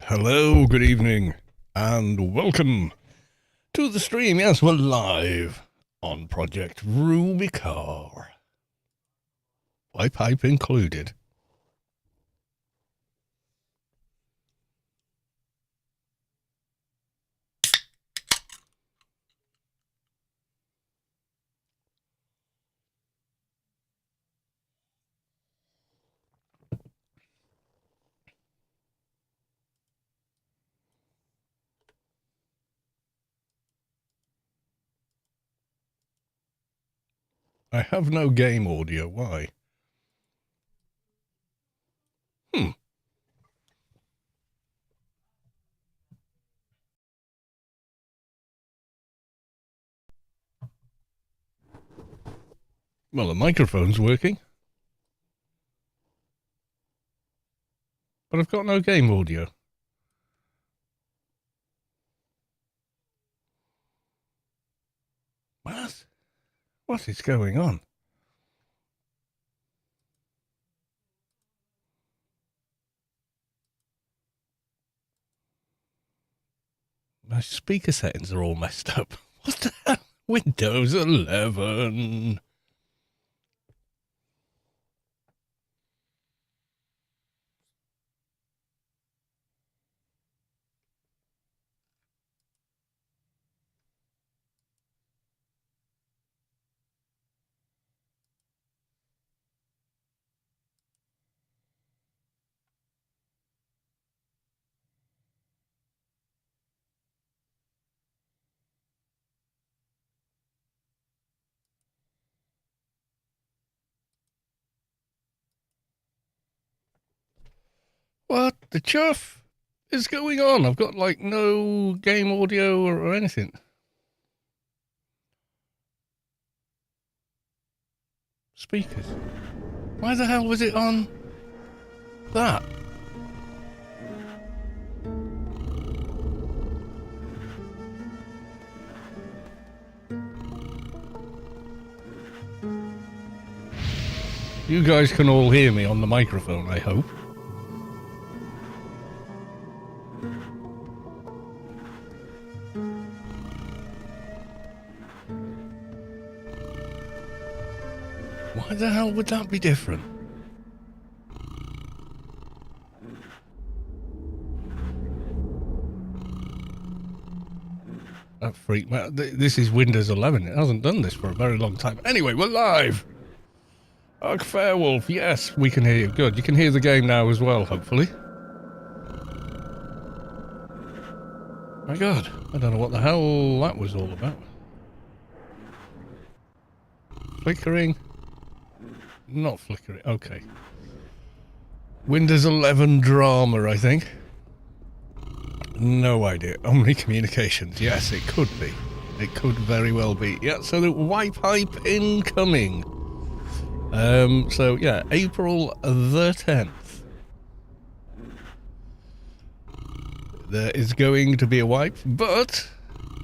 Hello, good evening, and welcome to the stream. Yes, we're live on Project Rubi-ka. Pipe included. I have no game audio. Why? Well, the microphone's working, but I've got no game audio. What? What is going on? My speaker settings are all messed up. What the hell? Windows 11. What the chuff is going on? I've got like no game audio or anything. Speakers. Why the hell was it on that? You guys can all hear me on the microphone, I hope. Why the hell would that be different? That freaked me out. This is Windows 11. It hasn't done this for a very long time. Anyway, we're live! Fairwolf, yes, we can hear you. Good. You can hear the game now as well, hopefully. My God, I don't know what the hell that was all about. Flickering. Not flickering. Okay. Windows 11 drama, I think. No idea. Omni Communications. Yes, it could be. It could very well be. Yeah, so the wipe hype incoming. So yeah, April the 10th. There is going to be a wipe, but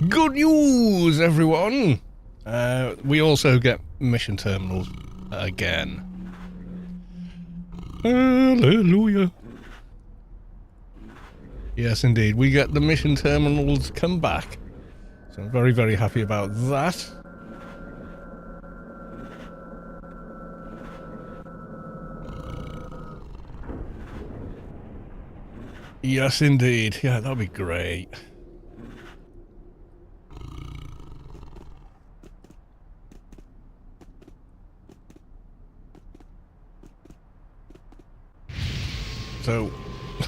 good news, everyone! We also get mission terminals again. Hallelujah. Yes, indeed. We get the mission terminals come back. So I'm very, very happy about that. Yes, indeed. Yeah, that'll be great. So,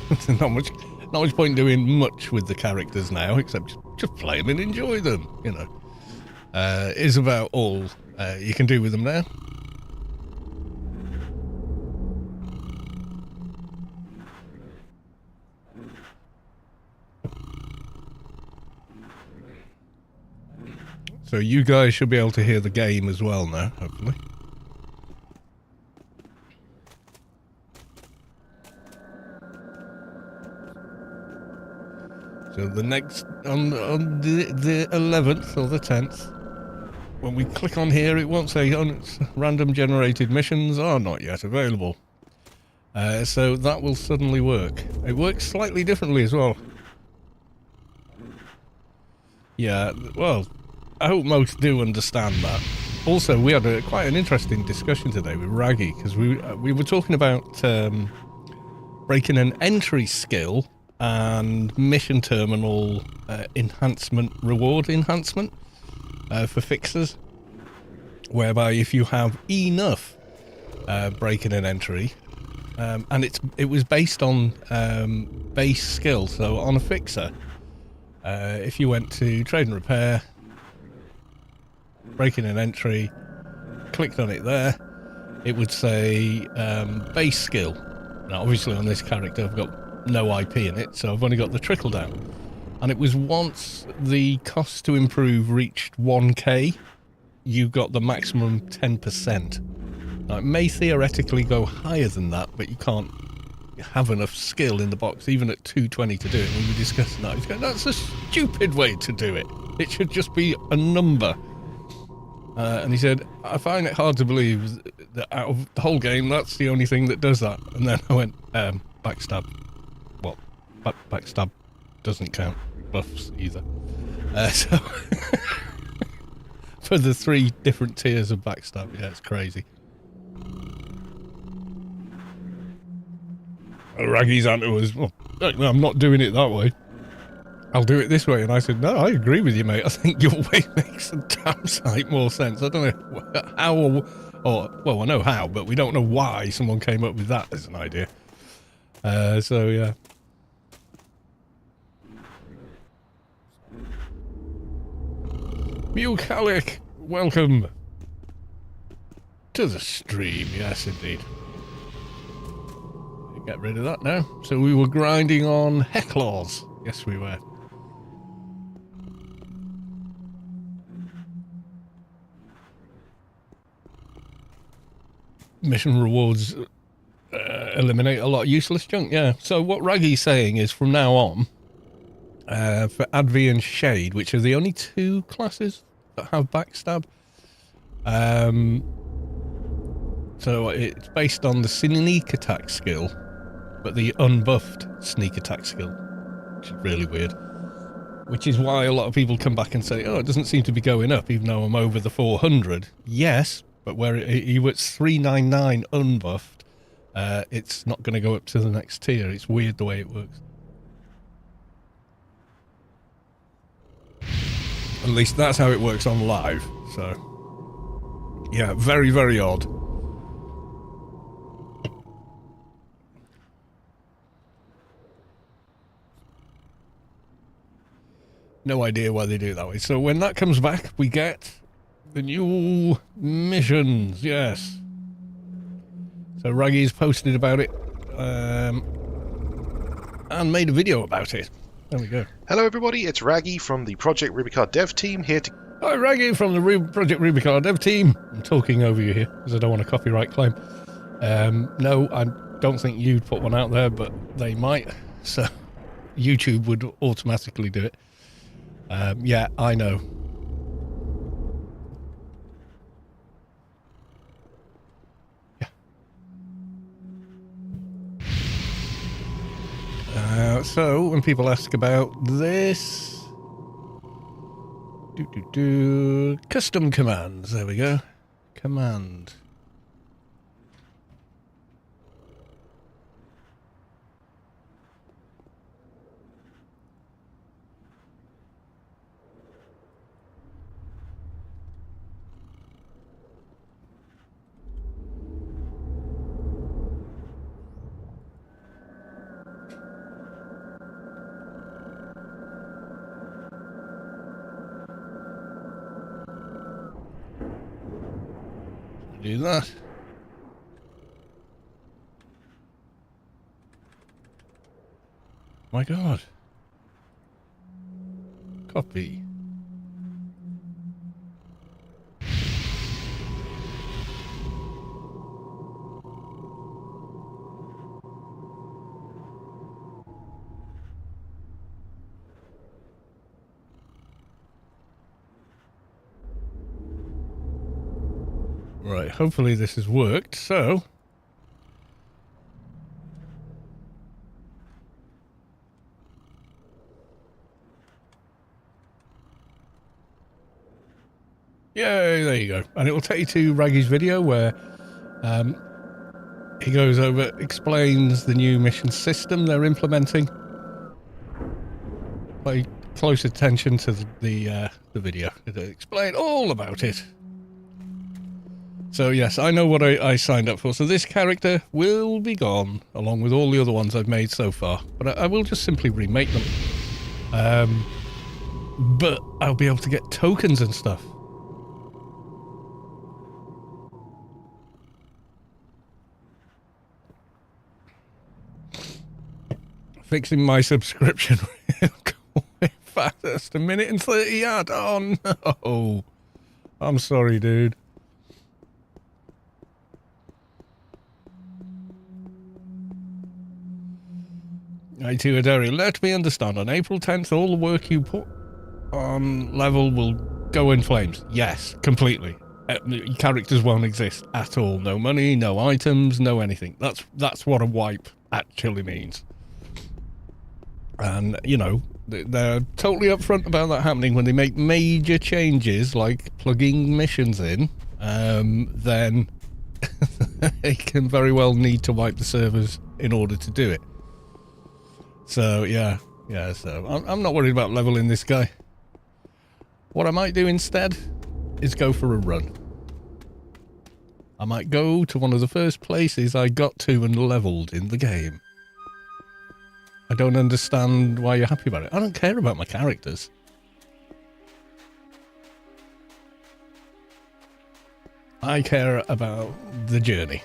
there's not much point doing much with the characters now, except just play them and enjoy them, you know. Is about all you can do with them now. So you guys should be able to hear the game as well now, hopefully. So the next, on the 11th or the 10th, when we click on here, it won't say random generated missions are not yet available. So that will suddenly work. It works slightly differently as well. Yeah, well, I hope most do understand that. Also, we had quite an interesting discussion today with Raggy, because we were talking about breaking an entry skill and mission terminal enhancement, reward enhancement for fixers, whereby if you have enough breaking an entry, and it was based on base skill, so on a fixer, if you went to trade and repair, breaking an entry, clicked on it there, it would say base skill. Now obviously on this character I've got no IP in it, so I've only got the trickle down. And it was once the cost to improve reached 1k, you got the maximum 10%. Now it may theoretically go higher than that, but you can't have enough skill in the box, even at 220 to do it. When we discussed that, that's a stupid way to do it. It should just be a number. And he said, I find it hard to believe that out of the whole game, that's the only thing that does that. And then I went, backstab. What? Backstab doesn't count buffs either. So, for the 3 different tiers of backstab, yeah, it's crazy. Raggy's answer was, well, I'm not doing it that way. I'll do it this way. And I said, no, I agree with you, mate. I think your way makes a damn sight more sense. I don't know how, or well, I know how, but we don't know why someone came up with that as an idea. So, yeah. Bucalic, welcome to the stream. Yes, indeed. Get rid of that now. So we were grinding on Hecklors. Yes, we were. Mission rewards eliminate a lot of useless junk, yeah. So what Raggy's saying is from now on, for Advi and Shade, which are the only 2 classes that have backstab, so it's based on the sneak attack skill, but the unbuffed sneak attack skill, which is really weird. Which is why a lot of people come back and say, oh, it doesn't seem to be going up, even though I'm over the 400. Yes, but where he was 399 unbuffed, it's not going to go up to the next tier. It's weird the way it works. At least that's how it works on live. So, yeah, very, very odd. No idea why they do it that way. So when that comes back, we get the new missions. Yes. So Raggy's posted about it and made a video about it. There we go. Hello everybody, it's Raggy from the Project Rubi-ka dev team here to... Hi, Raggy from the Project Rubi-ka dev team. I'm talking over you here because I don't want a copyright claim. No, I don't think you'd put one out there, but they might. So YouTube would automatically do it. Yeah, I know. So when people ask about this, custom commands. There we go. Command. Do that. My God. Copy. Right, hopefully this has worked, so... Yay, there you go. And it will take you to Raggy's video where he goes over, explains the new mission system they're implementing. Pay close attention to the video. It'll explain all about it. So yes, I know what I signed up for. So this character will be gone, along with all the other ones I've made so far. But I will just simply remake them. But I'll be able to get tokens and stuff. Fixing my subscription real fast. 1 minute and 30 yards. Oh no. I'm sorry, dude. I2 Adari, let me understand. On April 10th, all the work you put on level will go in flames. Yes, completely. Characters won't exist at all. No money, no items, no anything. That's what a wipe actually means. And, you know, they're totally upfront about that happening when they make major changes, like plugging missions in, then they can very well need to wipe the servers in order to do it. So, yeah, so I'm not worried about leveling this guy. What I might do instead is go for a run. I might go to one of the first places I got to and leveled in the game. I don't understand why you're happy about it. I don't care about my characters. I care about the journey.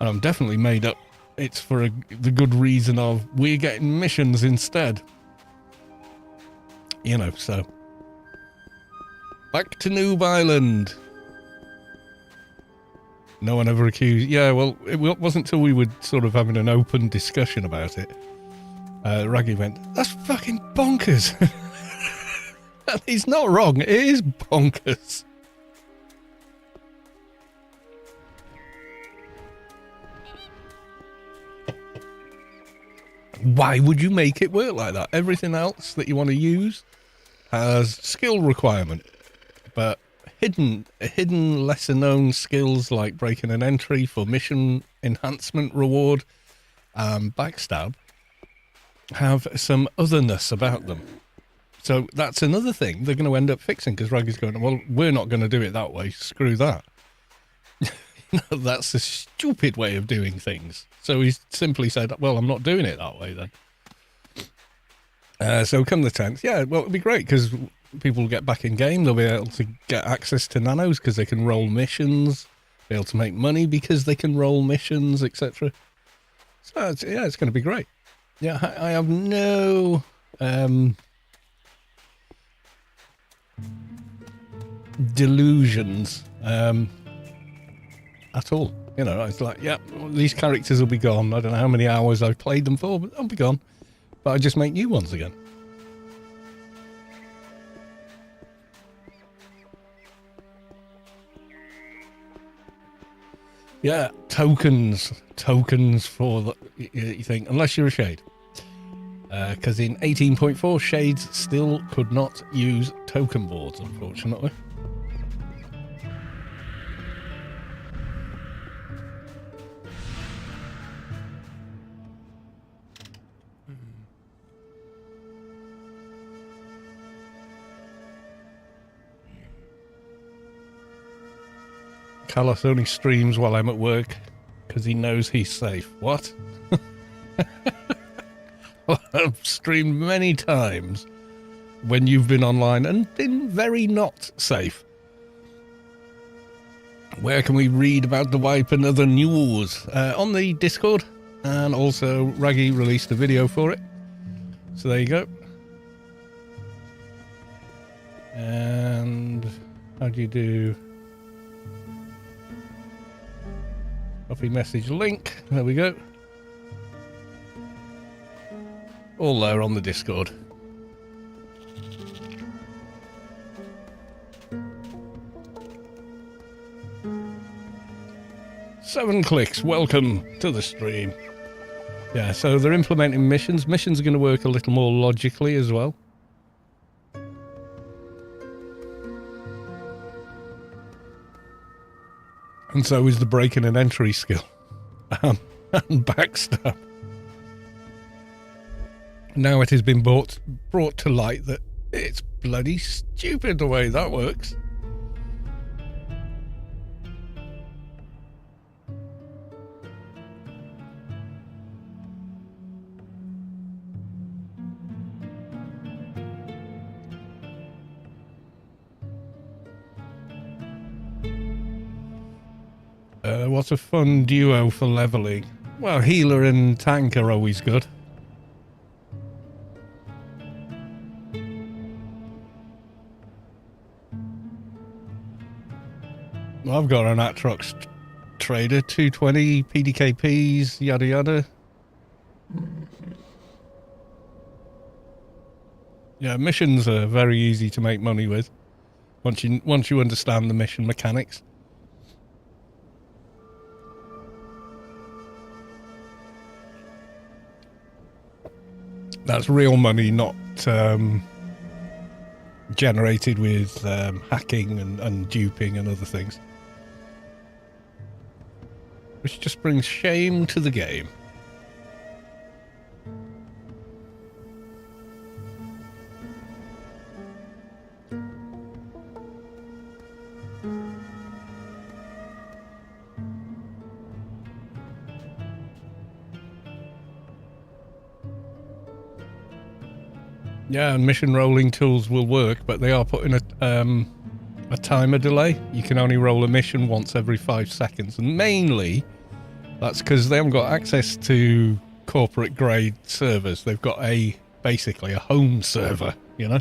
And I'm definitely made up it's for the good reason of we're getting missions instead. You know, so. Back to Noob Island. No one ever accused... Yeah, well, it wasn't until we were sort of having an open discussion about it. Raggy went, that's fucking bonkers. And he's not wrong. It is bonkers. Why would you make it work like that? Everything else that you want to use has skill requirement. But hidden, lesser known skills like breaking an entry for mission enhancement reward and backstab have some otherness about them. So that's another thing they're going to end up fixing, because Raggy's going, well, we're not going to do it that way. Screw that. No, that's a stupid way of doing things. So he's simply said, well, I'm not doing it that way then. So come the 10th, yeah, well, it'll be great because people will get back in game. They'll be able to get access to nanos because they can roll missions, be able to make money because they can roll missions, etc. So it's going to be great. Yeah, I have no delusions at all. You know, it's like, yeah, these characters will be gone. I don't know how many hours I've played them for, but they'll be gone. But I just make new ones again. Yeah, tokens for the, you think, unless you're a shade. Because in 18.4, shades still could not use token boards, unfortunately. Carlos only streams while I'm at work because he knows he's safe. What? I've streamed many times when you've been online and been very not safe. Where can we read about the wipe and other news? On the Discord, and also Raggy released a video for it. So there you go. And how do you do? Copy message link. There we go. All there on the Discord. Seven clicks. Welcome to the stream. Yeah, so they're implementing missions. Missions are going to work a little more logically as well. And so is the breaking and entry skill. And backstab. Now it has been brought to light that it's bloody stupid the way that works. What's a fun duo for leveling? Well, healer and tank are always good. Well, I've got an Atrox trader, 220 PDKPs, yada yada. Yeah, missions are very easy to make money with once you understand the mission mechanics. That's real money, not generated with hacking and duping and other things. Which just brings shame to the game. Yeah, and mission rolling tools will work, but they are putting a timer delay. You can only roll a mission once every 5 seconds, and mainly that's because they haven't got access to corporate grade servers. They've got basically a home server, you know,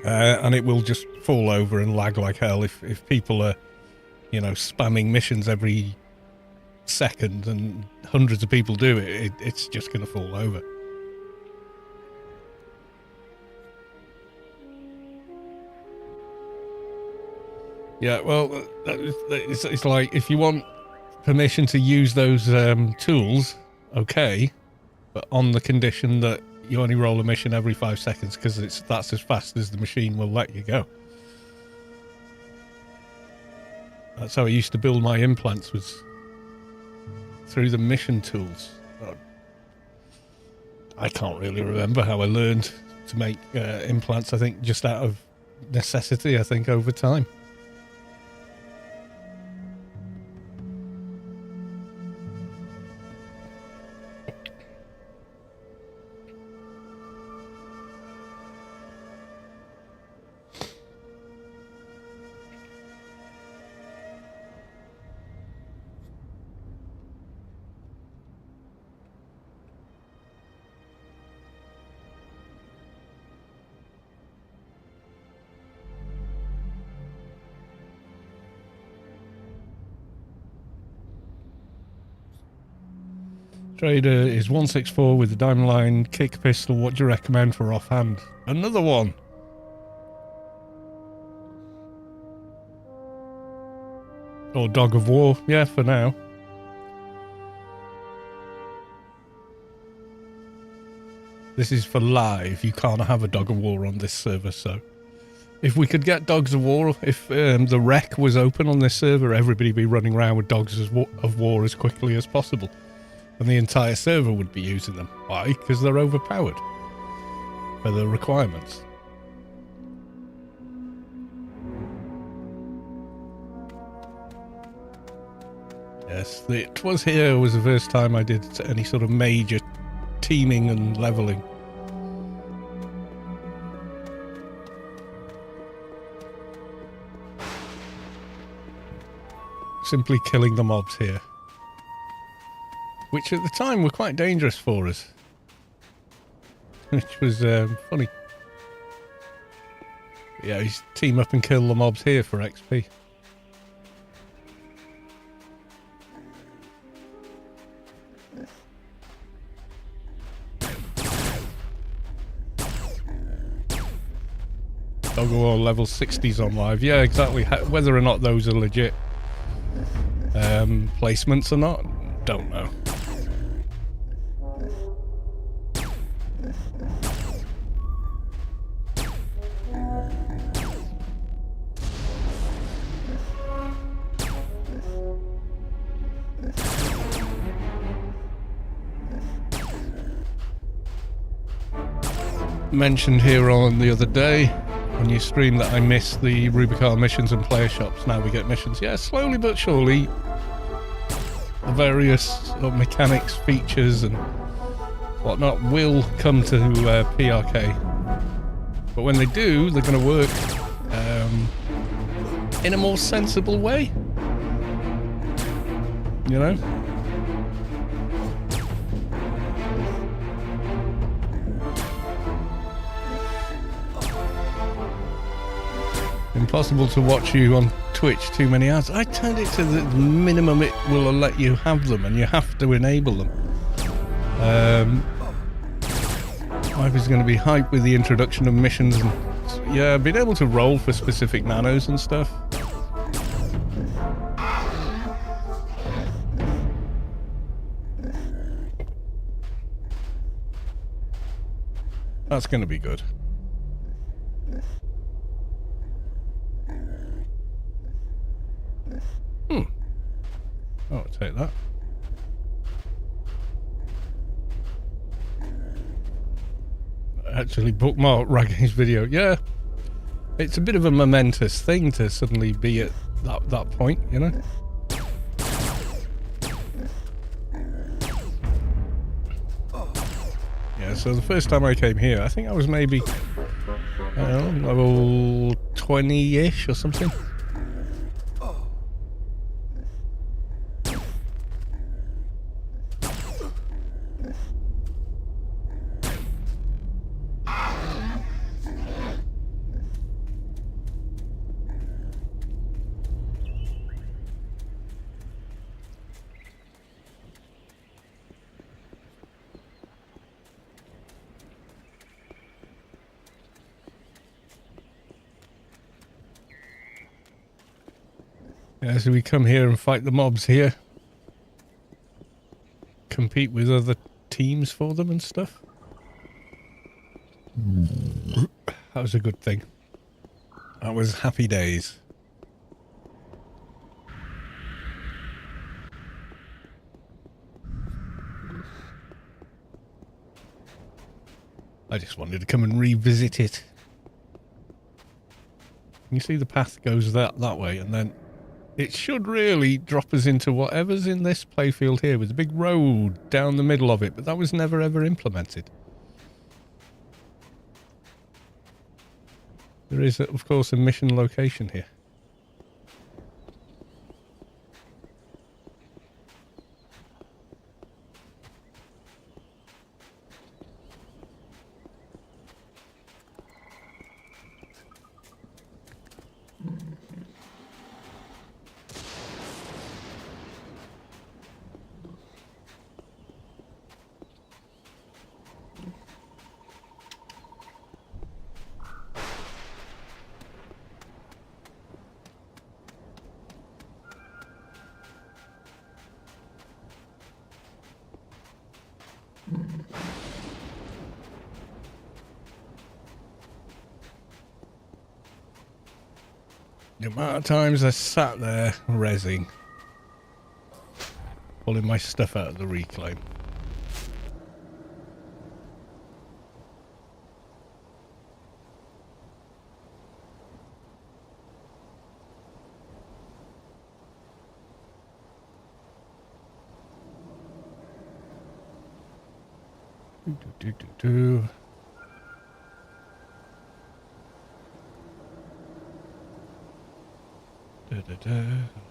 and it will just fall over and lag like hell if people are, you know, spamming missions every second and hundreds of people do it. It's just going to fall over. Yeah, well, it's like if you want permission to use those tools, okay, but on the condition that you only roll a mission every 5 seconds because that's as fast as the machine will let you go. That's how I used to build my implants, was through the mission tools. I can't really remember how I learned to make implants. I think just out of necessity, I think, over time. Trader is 164 with the diamond line kick pistol. What do you recommend for offhand? Another one. Or Dog of War. Yeah, for now. This is for live. You can't have a Dog of War on this server, so... If we could get Dogs of War, if the wreck was open on this server, everybody would be running around with Dogs of War as quickly as possible. And the entire server would be using them. Why? Because they're overpowered for the requirements. Yes, it was here was the first time I did any sort of major teaming and leveling. Simply killing the mobs here. Which at the time were quite dangerous for us. Which was funny. But yeah, you team up and kill the mobs here for XP. Dog of War level 60s on live. Yeah, exactly. Whether or not those are legit placements or not, don't know. Mentioned here on the other day on your stream that I missed the Rubi-ka missions and player shops. Now we get missions. Yeah, slowly but surely the various mechanics, features and whatnot will come to PRK. But when they do, they're going to work in a more sensible way. You know? Impossible to watch you on Twitch, too many ads. I turned it to the minimum it will let you have them, and you have to enable them. I was going to be hyped with the introduction of missions and yeah, being able to roll for specific nanos and stuff. That's going to be good. Oh, I'll take that. Actually bookmark Raggy's video. Yeah. It's a bit of a momentous thing to suddenly be at that point, you know? Yeah, so the first time I came here, I think I was maybe, I don't know, level 20-ish or something. Yeah, so we come here and fight the mobs here. Compete with other teams for them and stuff. That was a good thing. That was happy days. I just wanted to come and revisit it. You see the path goes that way, and then it should really drop us into whatever's in this playfield here with a big road down the middle of it, but that was never ever implemented. There is, of course, a mission location here. The amount of times I sat there rezzing, pulling my stuff out of the reclaim. Do.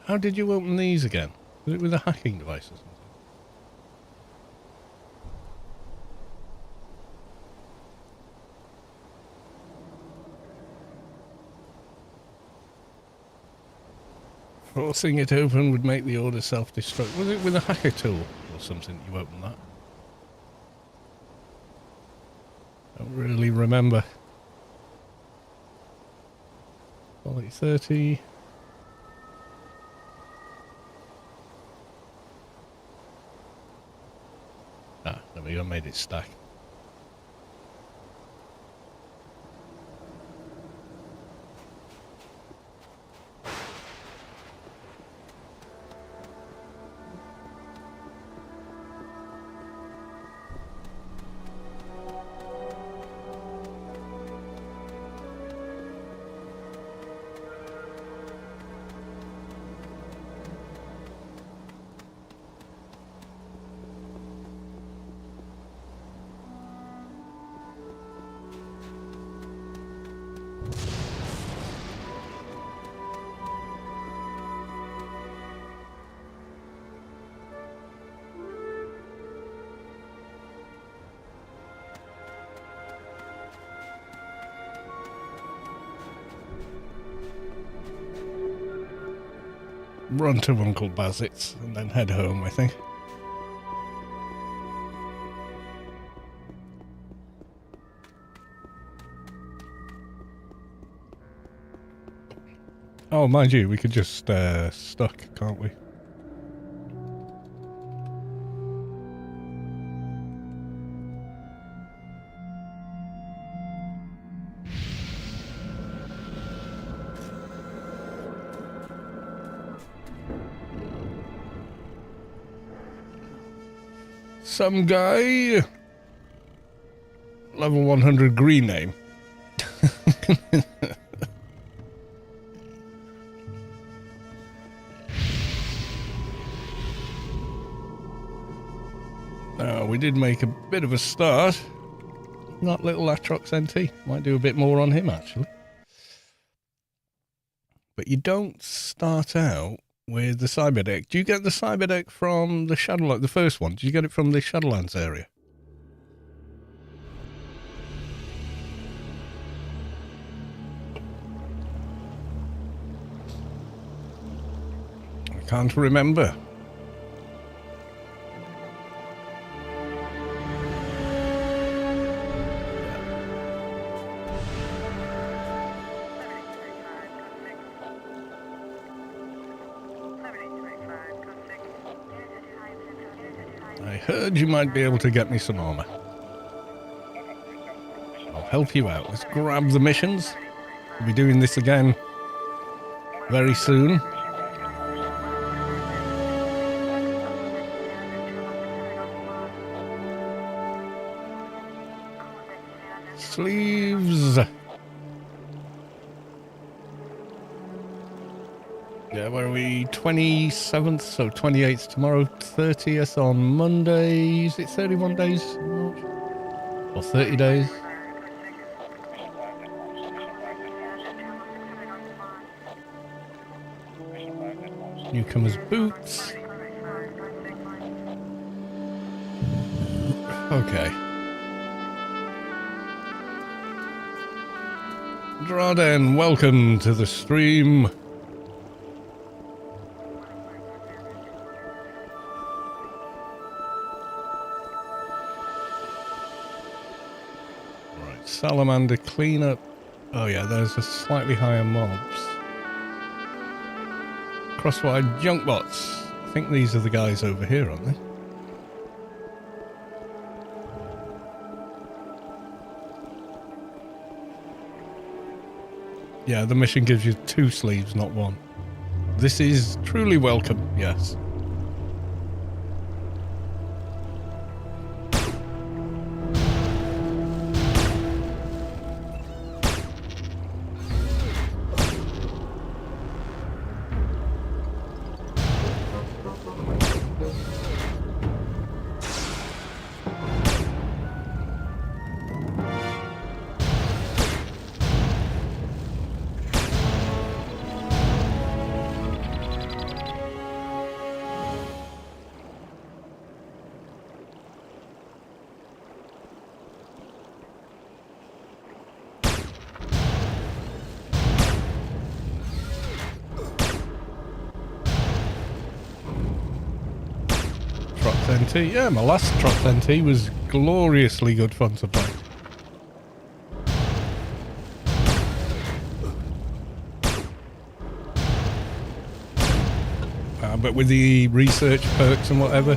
How did you open these again? Was it with a hacking device or something? Forcing it open would make the order self-destruct. Was it with a hacker tool or something you opened that? Don't really remember. Quality 30. Ah, there we go, made it stack. Run to Uncle Bazit's and then head home, I think. Oh, mind you, we could just stuck, can't we? Some guy, level 100 green name. We did make a bit of a start. Not little Atrox NT. Might do a bit more on him, actually. But you don't start out with the cyber deck. Do you get the cyber deck from the Shadowlands, the first one? Did you get it from the Shadowlands area? I can't remember. I heard you might be able to get me some armor. I'll help you out. Let's grab the missions. We'll be doing this again very soon. Sleeves. Yeah, where are we? 27th, so 28th tomorrow, 30th on Monday. Is it 31 days? Or 30 days? Newcomer's boots. Okay. Draden, welcome to the stream. Salamander cleanup. Oh yeah, there's a slightly higher mobs. Crosswide junk bots. I think these are the guys over here, aren't they? Yeah, the mission gives you 2 sleeves, not 1. This is truly welcome, yes. NT. Yeah, my last Trox NT was gloriously good fun to play. But with the research perks and whatever,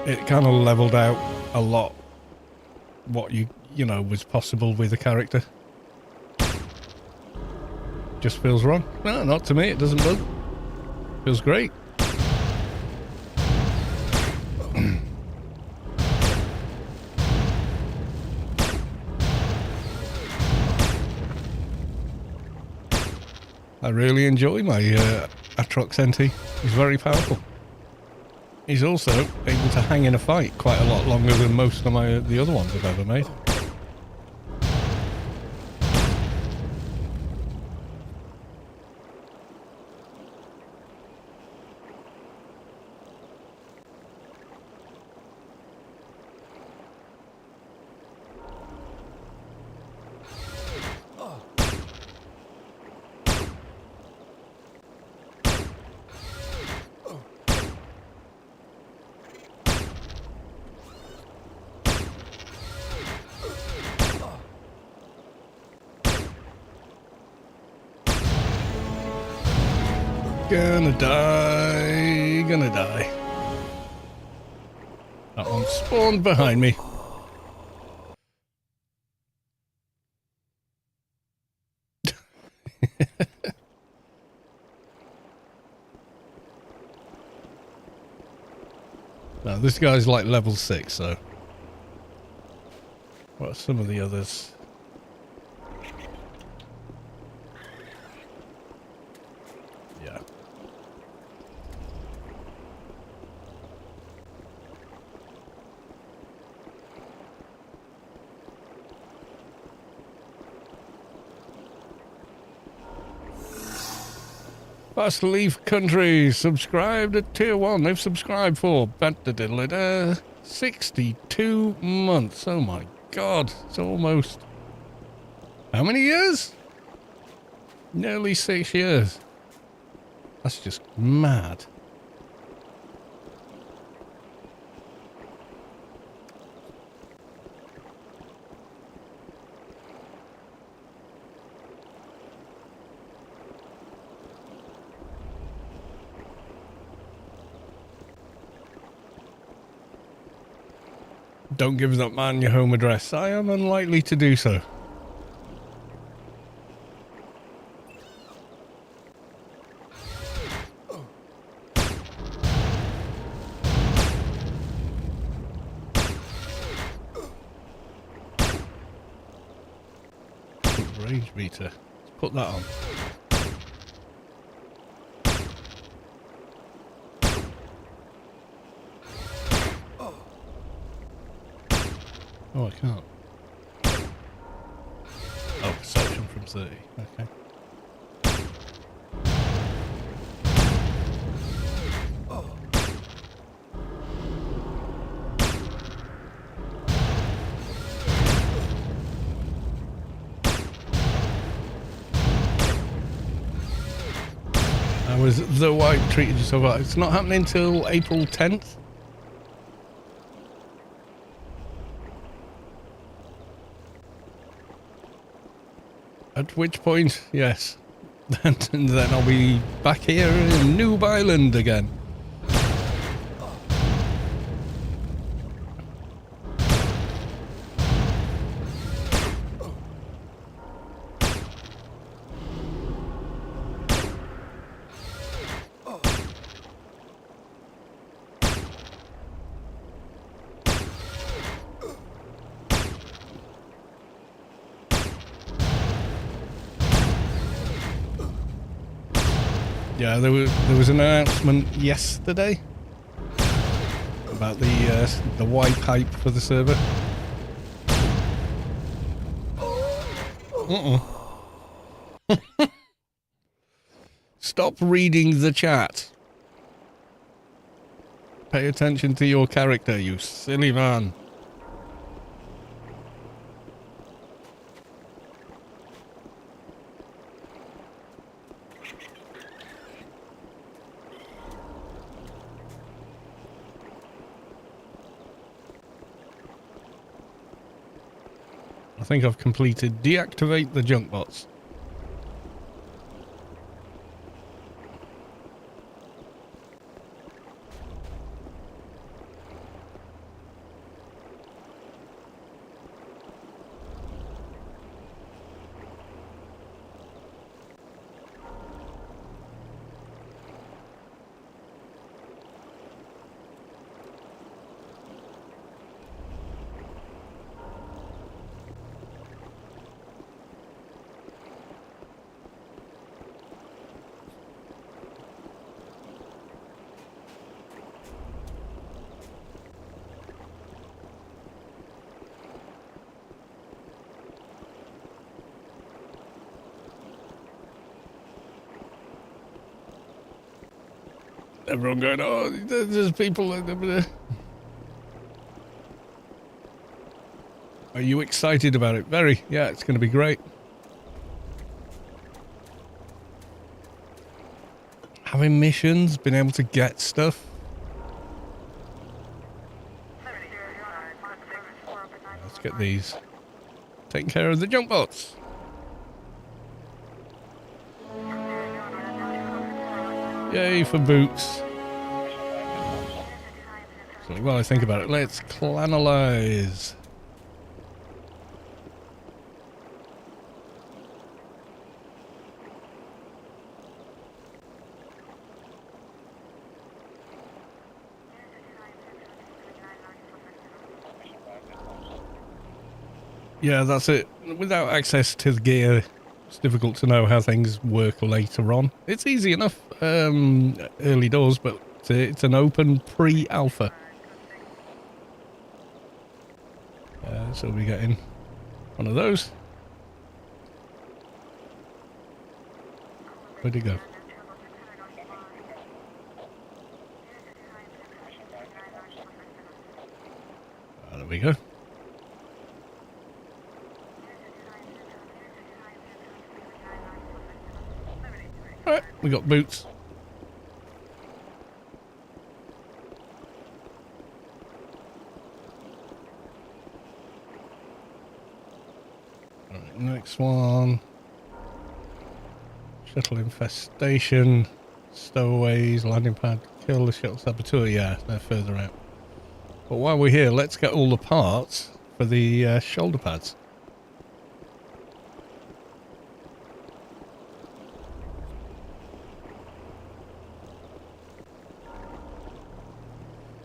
it kind of leveled out a lot what you know was possible with the character. Just feels wrong. No, not to me. It doesn't bug. Feels great. I really enjoy my Atrox NT. He's very powerful. He's also able to hang in a fight quite a lot longer than most of the other ones I've ever made. Gonna die. That one spawned behind me. Now this guy's like level 6, so what are some of the others? Yeah. Fast Leaf Country subscribed at tier 1. They've subscribed for 62 months. Oh my god. It's almost... How many years? Nearly 6 years. That's just mad. Don't give that man your home address. I am unlikely to do so. Range meter. Let's put that on. Oh, I can't. Oh, perception from 30. Okay. How was the wipe treated you so far? It's not happening till April 10th. At which point, yes, then I'll be back here in Noob Island again. Yeah, there was an announcement yesterday about the wipe hype for the server. Stop reading the chat. Pay attention to your character, you silly man. I think I've completed deactivate the junk bots. Everyone going, oh, there's people. Are you excited about it? Very. Yeah, it's going to be great. Having missions, being able to get stuff. Let's get these. Taking care of the junk bots. Yay for boots. So while I think about it, let's clanalize. Yeah, that's it. Without access to the gear, it's difficult to know how things work later on. It's easy enough early doors, but it's an open pre-alpha. So we'll be getting one of those. Where'd he go? There we go. Alright, we got boots. Alright, next one. Shuttle infestation. Stowaways, landing pad, kill the shuttle saboteur. Yeah, they're further out. But while we're here, let's get all the parts for the shoulder pads.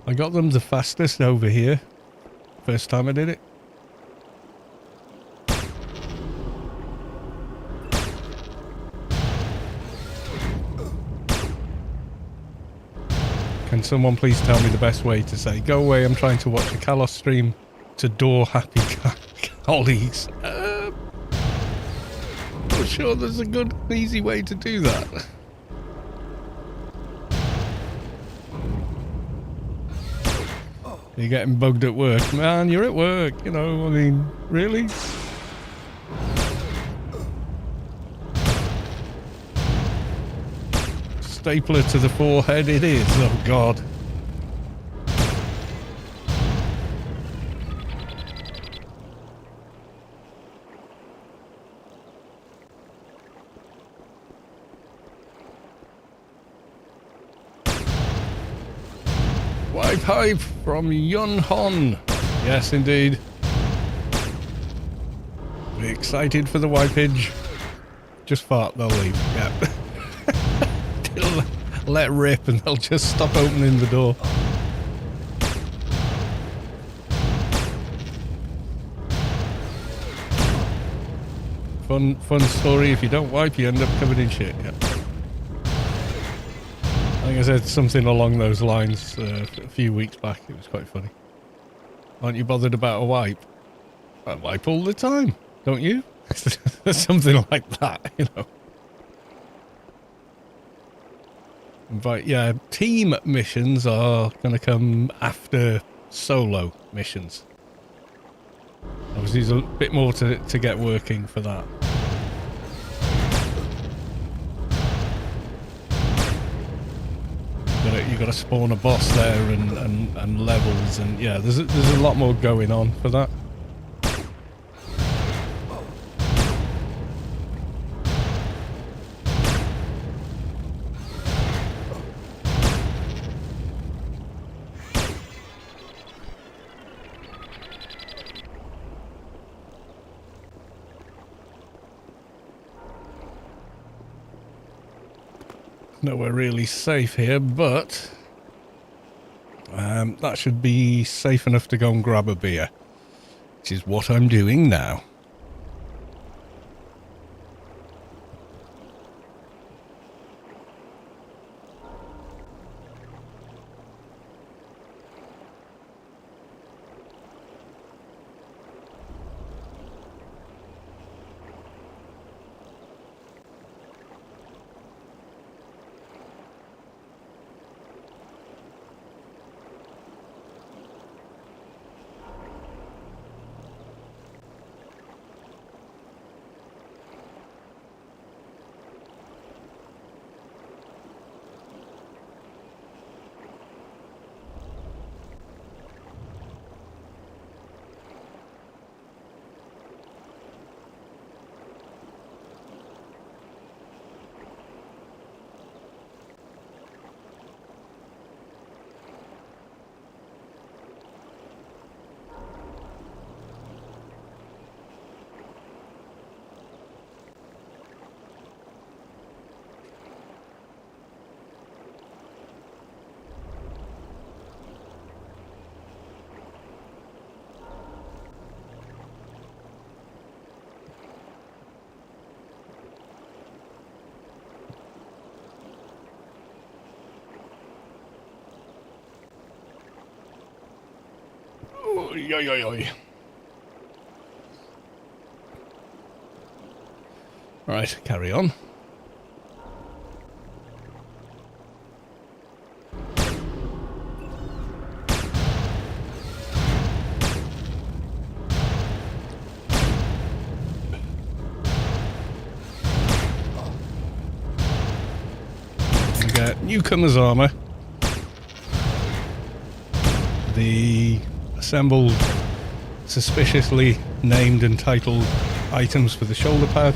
I got them the fastest over here. First time I did it. Can someone please tell me the best way to say, go away, I'm trying to watch a Kalos stream to door happy colleagues. Not sure there's a good, easy way to do that. You're getting bugged at work. Man, you're at work, you know, I mean, really? Stapler to the forehead it is, oh god. Pipe from Yun Hon. Yes, indeed. We're excited for the wipage. Just fart, they'll leave. Yeah. Let rip and they'll just stop opening the door. Fun story. If you don't wipe, you end up covered in shit. Yeah. think I said something along those lines a few weeks back. It was quite funny. Aren't you bothered about a wipe? I wipe all the time, don't you? Something like that, you know. But yeah, team missions are going to come after solo missions. Obviously, there's a bit more to get working for that. You got to spawn a boss there and levels, and yeah, there's a lot more going on for that. Nowhere really safe here, but that should be safe enough to go and grab a beer, which is what I'm doing now. Oy, oy, oy, oy. Right, carry on. We get newcomer's armor. The assembled, suspiciously named and titled items for the shoulder pad.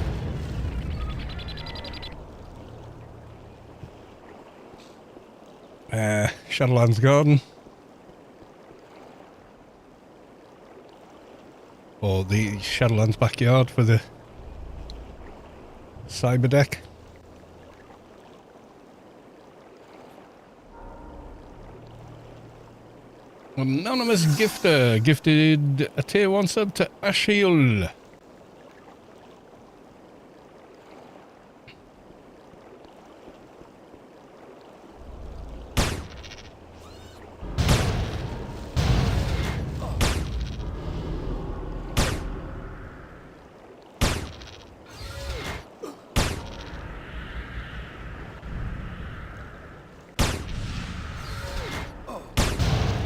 Shadowlands garden. Or the Shadowlands backyard for the cyber deck. Anonymous gifter gifted a tier 1 sub to Ashiul.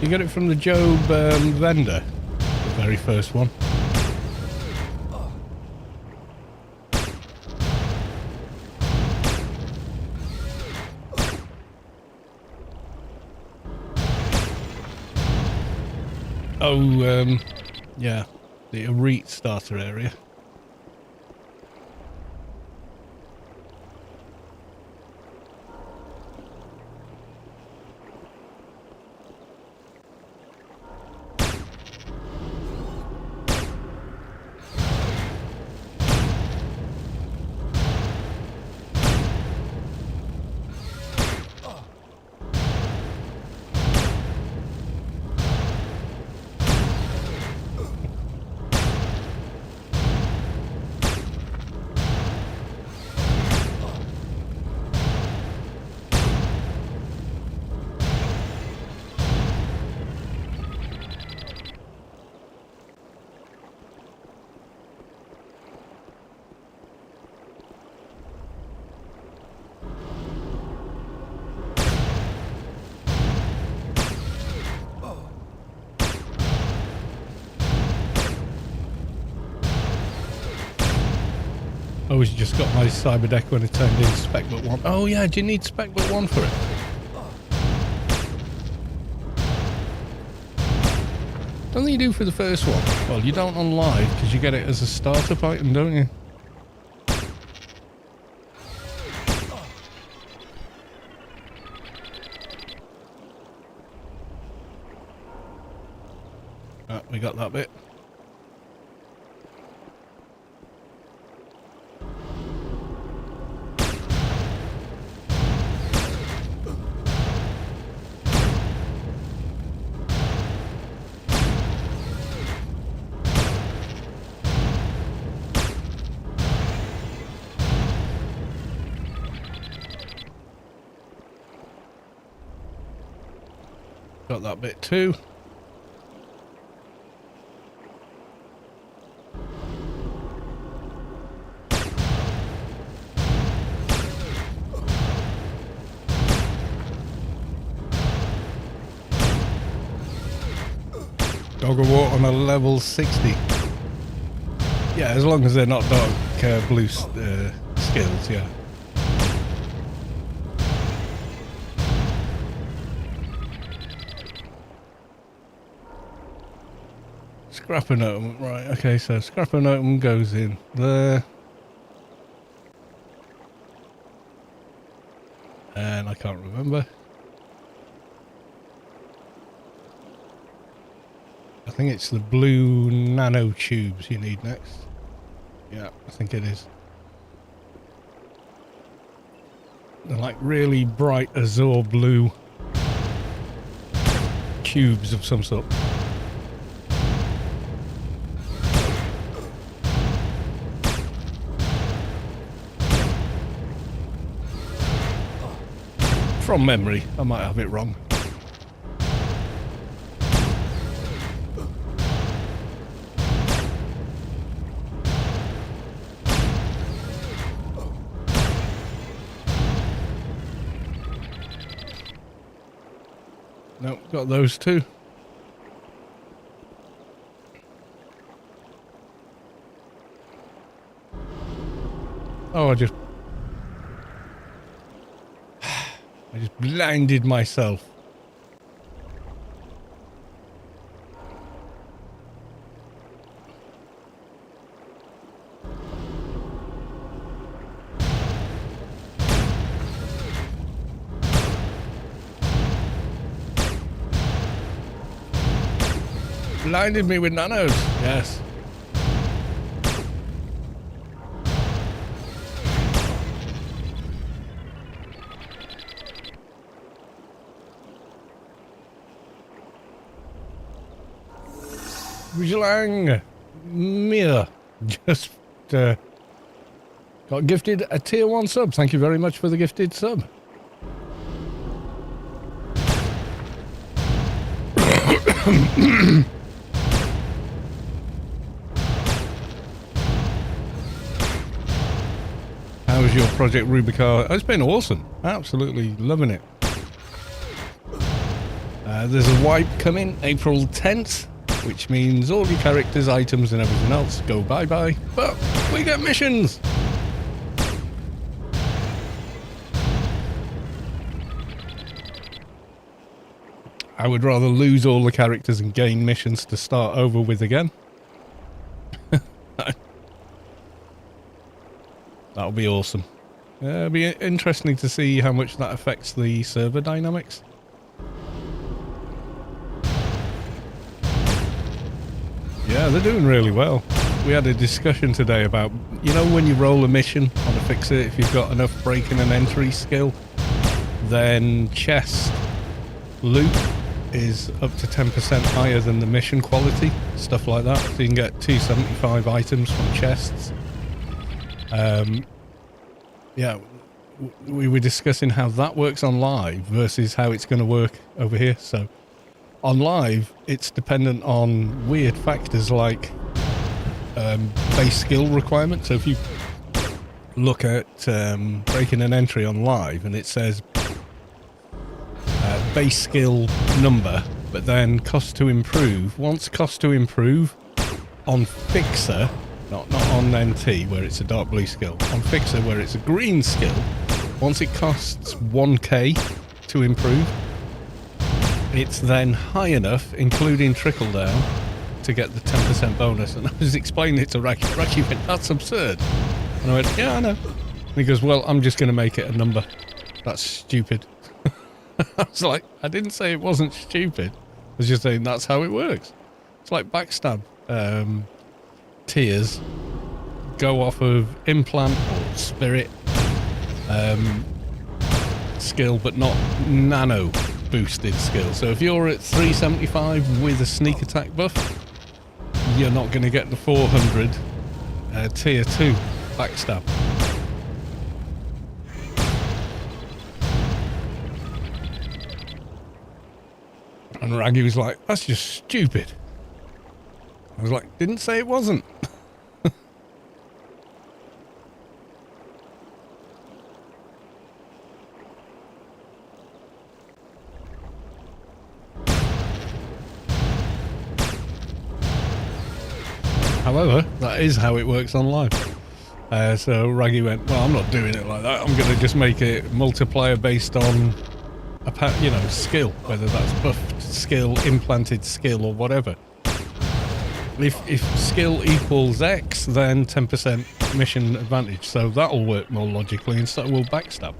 You get it from the Job vendor, the very first one. Oh, yeah, the Arete starter area. Oh, he's just got my cyber deck when it turned in spec but 1. Oh yeah, do you need spec but 1 for it? Don't think you do for the first one. Well, you don't on live because you get it as a startup item, don't you? Ah, we got that bit. Got that bit too. Dog of War on a level 60. Yeah, as long as they're not dark blue skills, yeah. Scrapper Notum, right, okay, so Scrapper Notum goes in there. And I can't remember. I think it's the blue nano tubes you need next. Yeah, I think it is. They're like really bright azure blue tubes of some sort. From memory, I might have it wrong. Nope, got those two. Oh, I just blinded myself. Blinded me with nanos, yes. Vigilang Mia just got gifted a tier 1 sub. Thank you very much for the gifted sub. How was your project Rubi-ka? It's been awesome. Absolutely loving it. There's a wipe coming April 10th. Which means all your characters, items and everything else go bye-bye, but we get missions! I would rather lose all the characters and gain missions to start over with again. That'll be awesome. It'll be interesting to see how much that affects the server dynamics. Yeah, they're doing really well. We had a discussion today about, you know, when you roll a mission on a fixer, if you've got enough breaking and entry skill, then chest loot is up to 10% higher than the mission quality, stuff like that. So you can get 275 items from chests. Yeah, we were discussing how that works on live versus how it's going to work over here. So on live, it's dependent on weird factors like base skill requirements. So if you look at breaking an entry on live and it says base skill number, but then cost to improve. Once cost to improve on fixer Not on NT where it's a dark blue skill. On Fixer where it's a green skill, once it costs 1k to improve, it's then high enough, including trickle down, to get the 10% bonus. And I was explaining it to Raki. Raki went, that's absurd. And I went, yeah, I know. And he goes, well, I'm just going to make it a number. That's stupid. I was like, I didn't say it wasn't stupid. I was just saying that's how it works. It's like backstab tiers go off of implant or spirit skill, but not nano boosted skill. So if you're at 375 with a sneak attack buff, you're not going to get the 400 tier 2 backstab. And Raggy was like, that's just stupid. I was like, didn't say it wasn't. However, that is how it works on live. So Raggy went, well, I'm not doing it like that. I'm going to just make it multiplier based on, skill, whether that's buffed skill, implanted skill, or whatever. If skill equals X, then 10% mission advantage. So that'll work more logically, and so will backstab.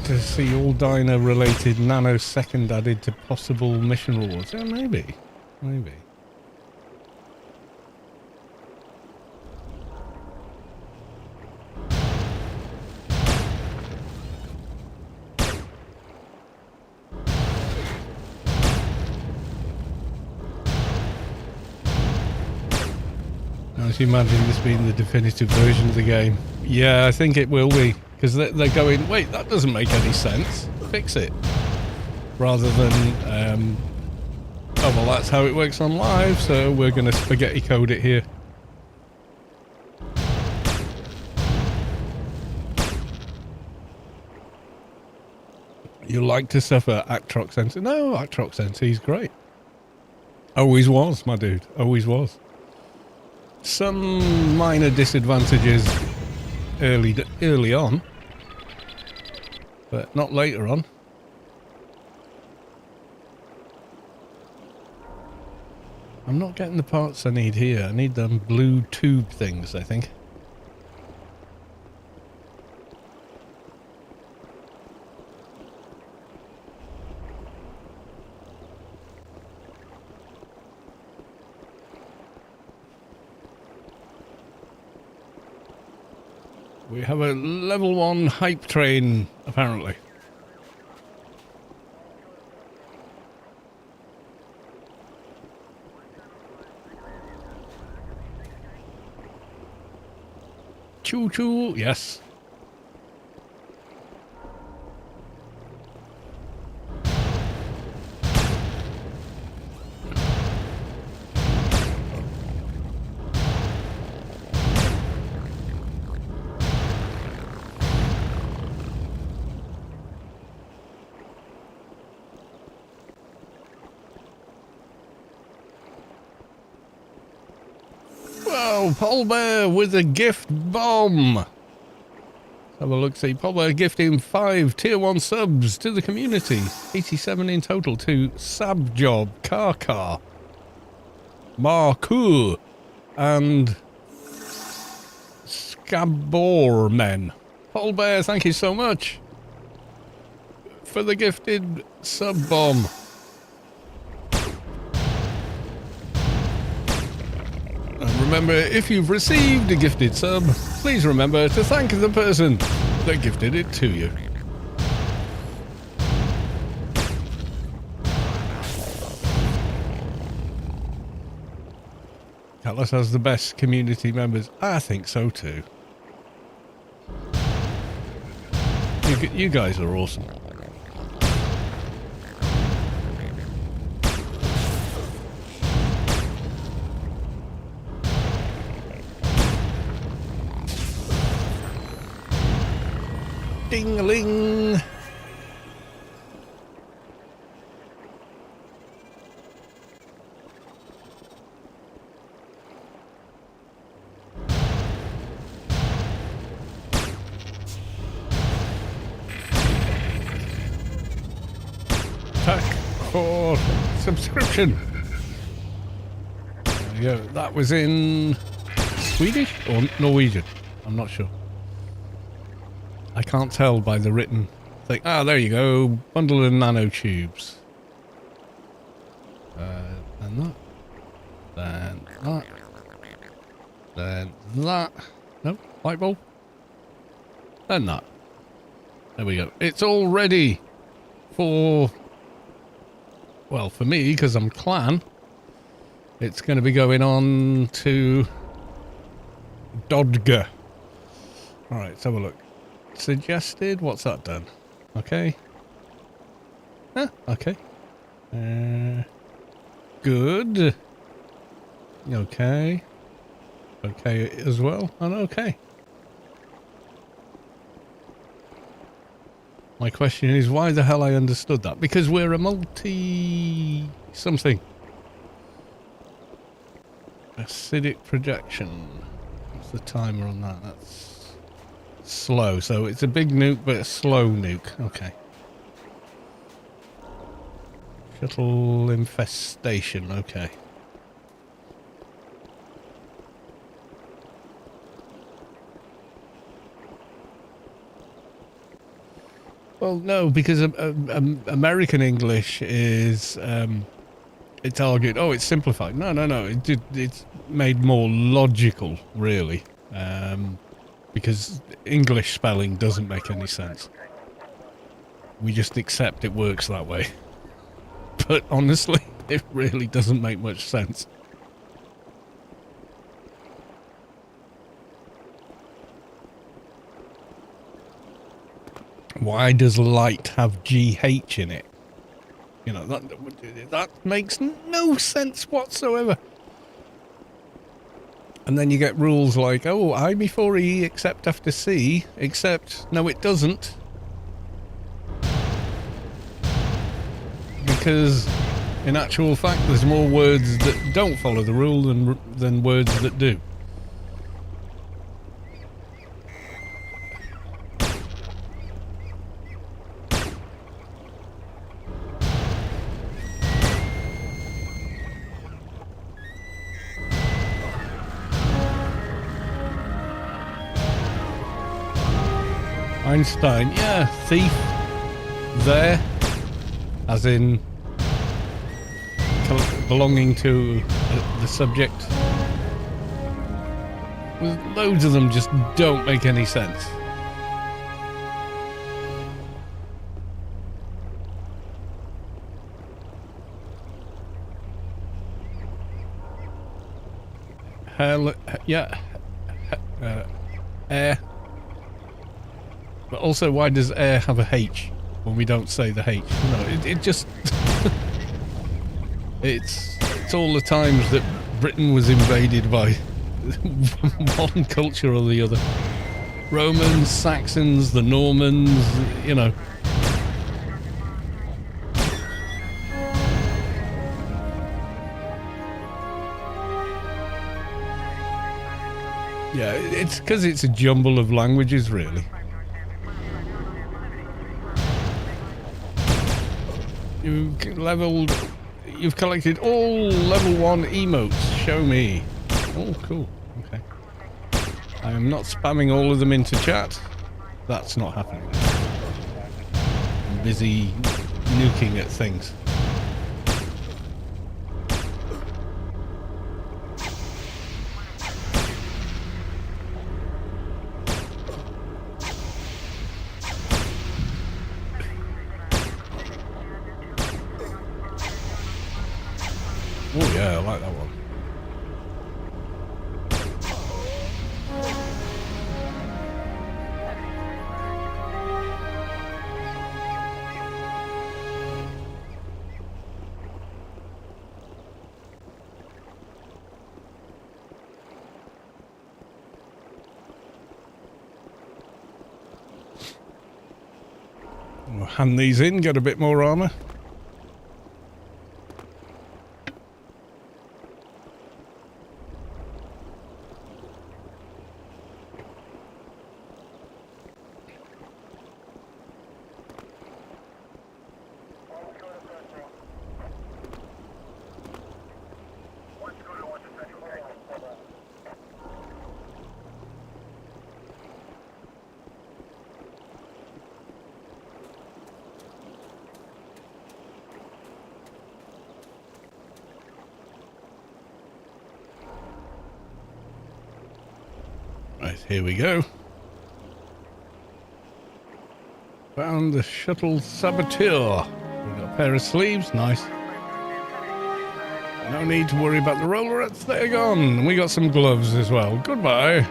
To see all diner related nanosecond added to possible mission rewards. Yeah, maybe. Now, can you imagine this being the definitive version of the game? Yeah, I think it will be. Because they're going, wait, that doesn't make any sense. Fix it. Rather than, oh, well, that's how it works on live, so we're going to spaghetti code it here. You like to suffer Actrox NT? No, Actrox NT's great. Always was, my dude. Always was. Some minor disadvantages early on, but not later on. I'm not getting the parts I need here. I need them blue tube things, I think. We have a level 1 hype train, apparently. Choo choo, yes. Polbear with a gift bomb. Let's have a look. See, Polbear gifting 5 tier 1 subs to the community. 87 in total to Sabjob, Karkar, Marku, and Skabormen. Polbear, thank you so much for the gifted sub bomb. Remember, if you've received a gifted sub, please remember to thank the person that gifted it to you. Atlas has the best community members. I think so too. You guys are awesome. Ding-a-ling! For subscription. There you go. That was in Swedish or Norwegian. I'm not sure. I can't tell by the written thing. Ah, there you go. Bundle of nanotubes. And that. Then that. Then that. No, light bulb. Then that. There we go. It's all ready for... Well, for me, because I'm clan, it's going to be going on to Dodge. Alright, let's have a look. Suggested, what's that done? Okay. Okay. Good. Okay. Okay as well, and okay. My question is, why the hell I understood that? Because we're a multi-something. Acidic projection. What's the timer on that? That's slow. So it's a big nuke, but a slow nuke. Okay. Shuttle infestation. Okay. Well, no, because American English is, it's argued, oh, it's simplified. No, it's made more logical, really, because English spelling doesn't make any sense. We just accept it works that way. But honestly, it really doesn't make much sense. Why does light have GH in it? You know, that makes no sense whatsoever. And then you get rules like, oh, I before E except after C, except, no it doesn't. Because in actual fact there's more words that don't follow the rule than words that do. Einstein, yeah, thief, there, as in belonging to the subject. Loads of them just don't make any sense. Hell, yeah, air. But also, why does air have a H when we don't say the H? No, it just... it's all the times that Britain was invaded by one culture or the other. Romans, Saxons, the Normans, you know. Yeah, it's because it's a jumble of languages, really. You've collected all level 1 emotes. Show me. Oh, cool. Okay. I am not spamming all of them into chat. That's not happening. I'm busy nuking at things. Oh yeah, I like that one. hand these in, get a bit more armor. Right, here we go. Found the shuttle saboteur. We've got a pair of sleeves, nice. No need to worry about the rollerets, they're gone. And we got some gloves as well. Goodbye.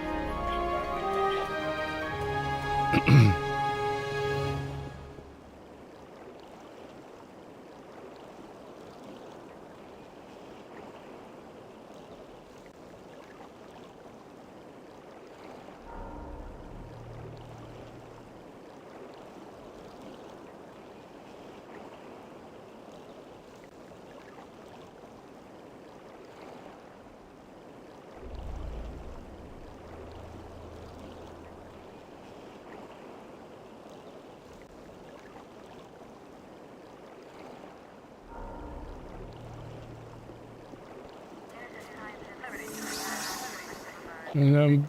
And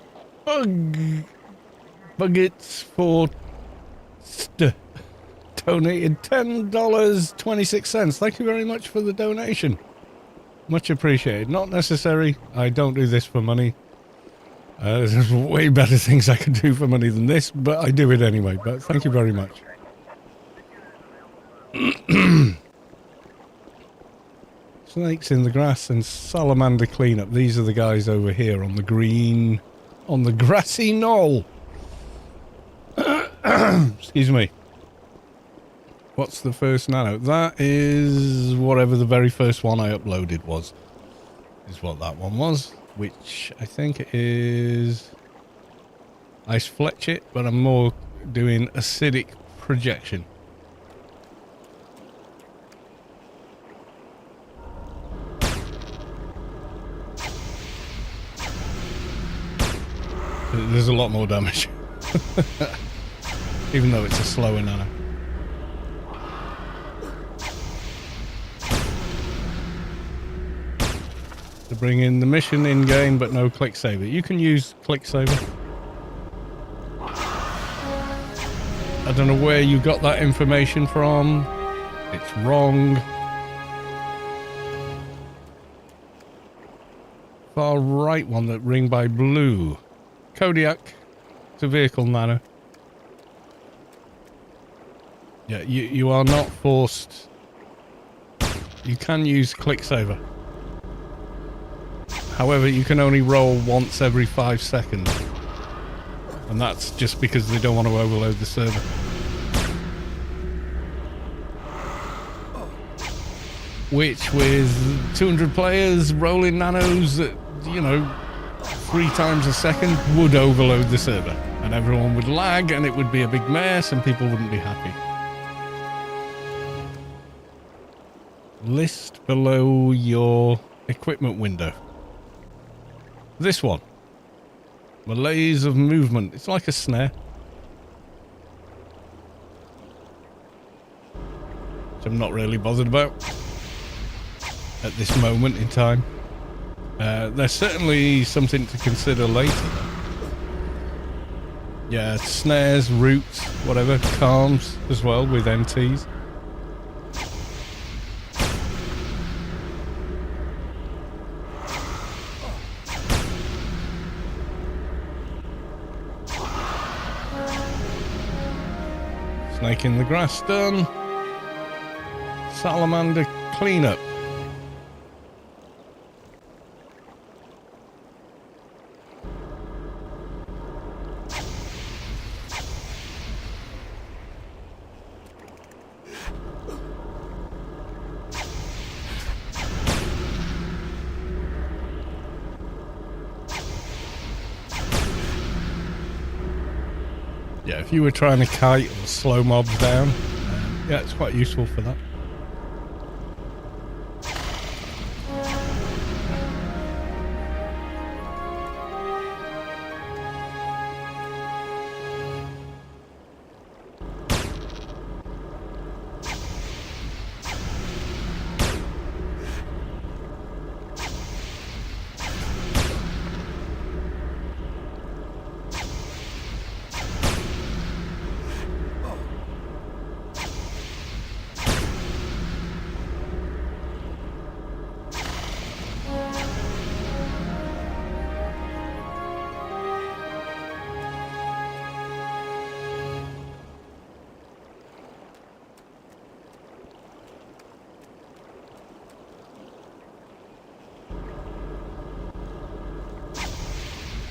Buggets for donated $10.26. Thank you very much for the donation. Much appreciated. Not necessary. I don't do this for money. There's way better things I could do for money than this, but I do it anyway. But thank you very much. Snakes in the grass and salamander cleanup. These are the guys over here on the green, on the grassy knoll. Excuse me. What's the first nano? That is whatever the very first one I uploaded was. Is what that one was. Which I think is Ice Fletchit, but I'm more doing acidic projection. There's a lot more damage. Even though it's a slower nano. To bring in the mission in-game, but no click saver. You can use click saver. I don't know where you got that information from. It's wrong. Far right one that ring by blue. Kodiak. It's a vehicle nano. Yeah, you are not forced. You can use click saver. However, you can only roll once every 5 seconds. And that's just because they don't want to overload the server. Which, with 200 players rolling nanos at, you know, 3 times a second, would overload the server. And everyone would lag, and it would be a big mess, and people wouldn't be happy. List below your equipment window. This one. Malaise of movement. It's like a snare. Which I'm not really bothered about. At this moment in time. There's certainly something to consider later. Yeah, snares, roots, whatever. Calms as well with MTs. Snake in the grass done. Salamander cleanup. Yeah, if you were trying to kite or slow mobs down, Yeah, it's quite useful for that.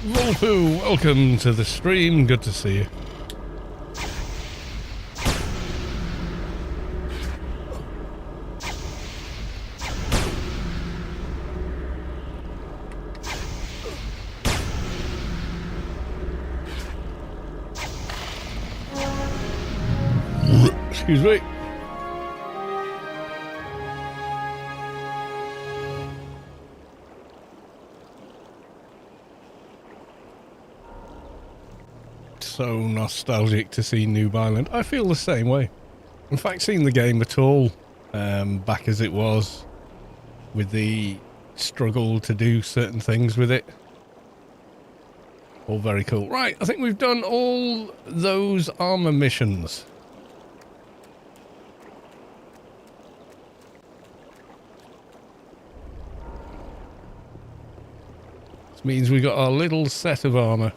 Wolfoo, welcome to the stream. Good to see you. Excuse me. So nostalgic to see Noob Island. I feel the same way. In fact, seeing the game at all, back as it was, with the struggle to do certain things with it. All very cool. Right, I think we've done all those armor missions. This means we got our little set of armor.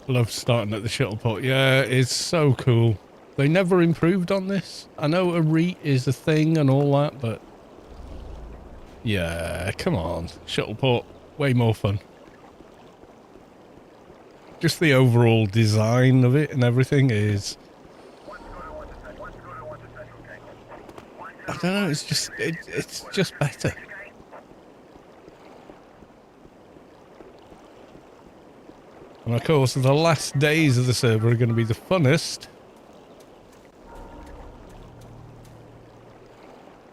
Love starting at the shuttle port. Yeah, it's so cool. They never improved on this. I know a REIT is a thing and all that, but yeah, come on. Shuttle port, way more fun. Just the overall design of it and everything is... I don't know, it's just better. And of course, the last days of the server are going to be the funnest.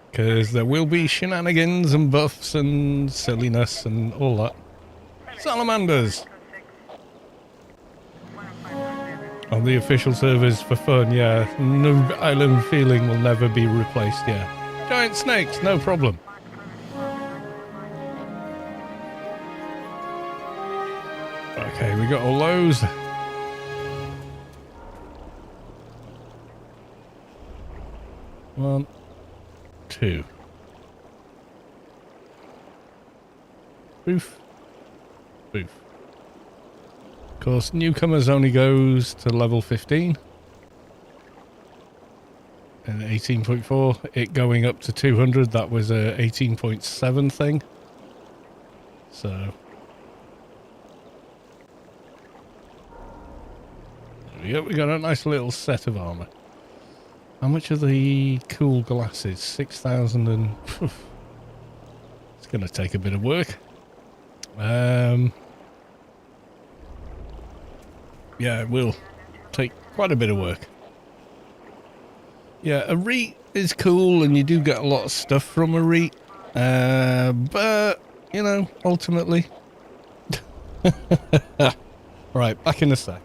Because there will be shenanigans and buffs and silliness and all that. Salamanders! On the official servers for fun, yeah. Noob Island feeling will never be replaced, yeah. Giant snakes, no problem. Okay, we got all those. One, two. Boof. Boof. Of course, newcomers only goes to level 15. And 18.4. It going up to 200, that was a 18.7 thing. So... we got a nice little set of armor. How much are the cool glasses? 6,000 and... It's going to take a bit of work. Yeah, it will take quite a bit of work. Yeah, a REIT is cool and you do get a lot of stuff from a REIT. But, you know, ultimately... Right, back in a sec.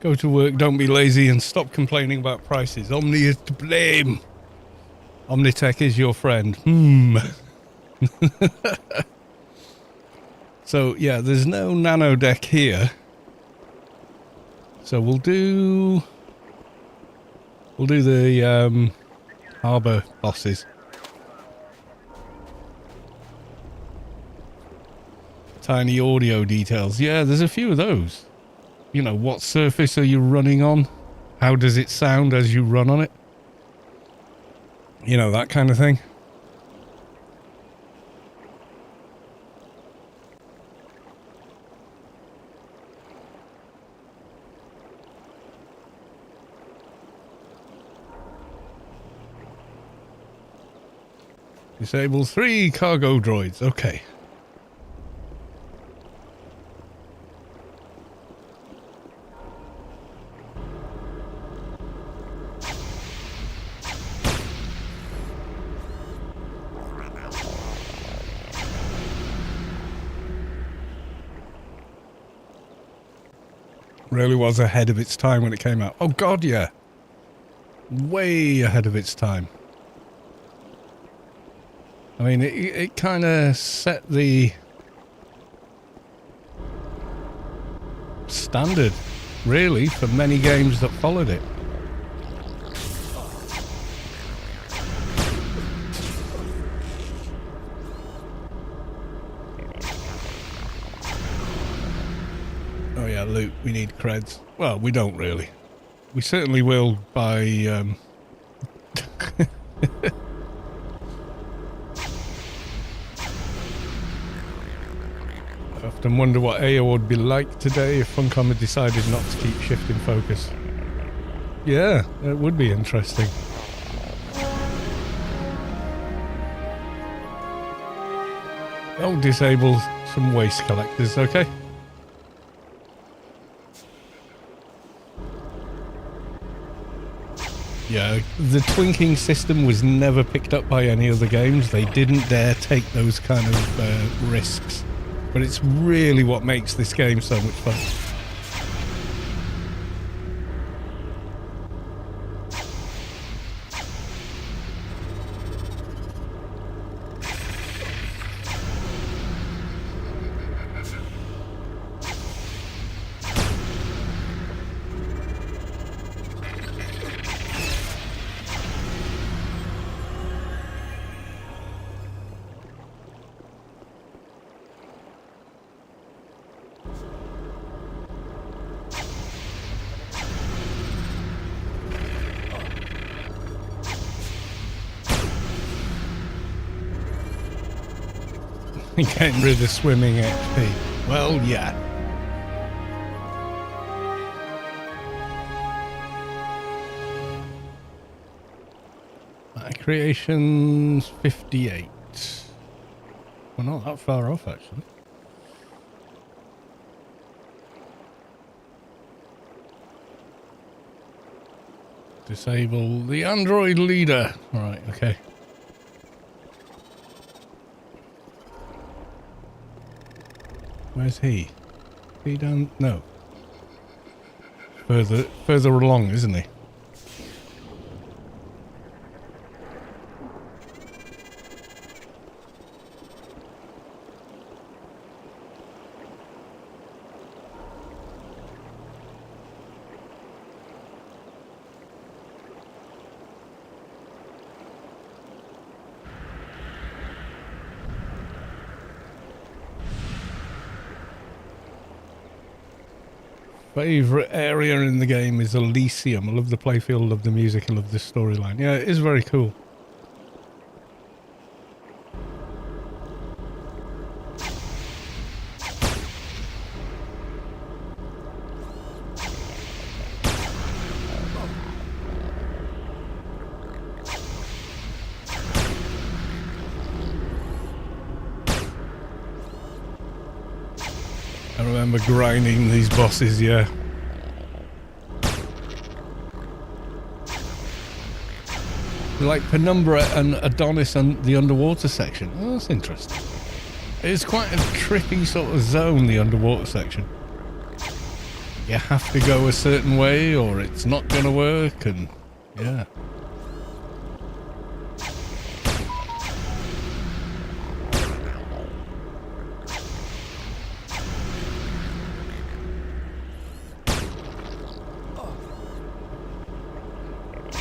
Go to work, don't be lazy, and stop complaining about prices. Omni is to blame. Omnitech is your friend. So, yeah, there's no nano deck here. So we'll do the harbour bosses. Tiny audio details. Yeah, there's a few of those. You know, what surface are you running on? How does it sound as you run on it? You know, that kind of thing. Disable 3 cargo droids. Okay. Really was ahead of its time when it came out. Oh god, yeah. Way ahead of its time. I mean, it kind of set the standard, really, for many games that followed it. Oh yeah, loot. We need creds. Well, we don't really. We certainly will by... I often wonder what AO would be like today if Funcom had decided not to keep shifting focus. Yeah, it would be interesting. I'll disable some waste collectors, okay? Yeah, the twinking system was never picked up by any other games. They didn't dare take those kind of risks. But it's really what makes this game so much fun. Getting rid of swimming XP. Well, yeah. Creations 58. Well, not that far off, actually. Disable the android leader. All right, okay. Where's he? He down? No. Further along, isn't he? Favorite area in the game is Elysium. I love the playfield, love the music, I love the storyline. Yeah, it is very cool. I remember grinding these bosses, yeah. Like Penumbra and Adonis and the underwater section. Oh, that's interesting. It's quite a trippy sort of zone, the underwater section. you have to go a certain way or it's not going to work, and yeah.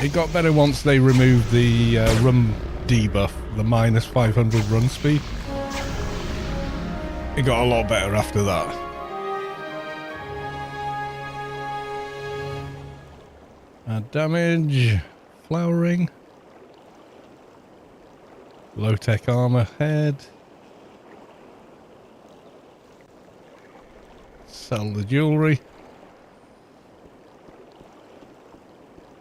It got better once they removed the run debuff, the minus 500 run speed. It got a lot better after that. Add damage, flowering, low-tech armor head, sell the jewelry.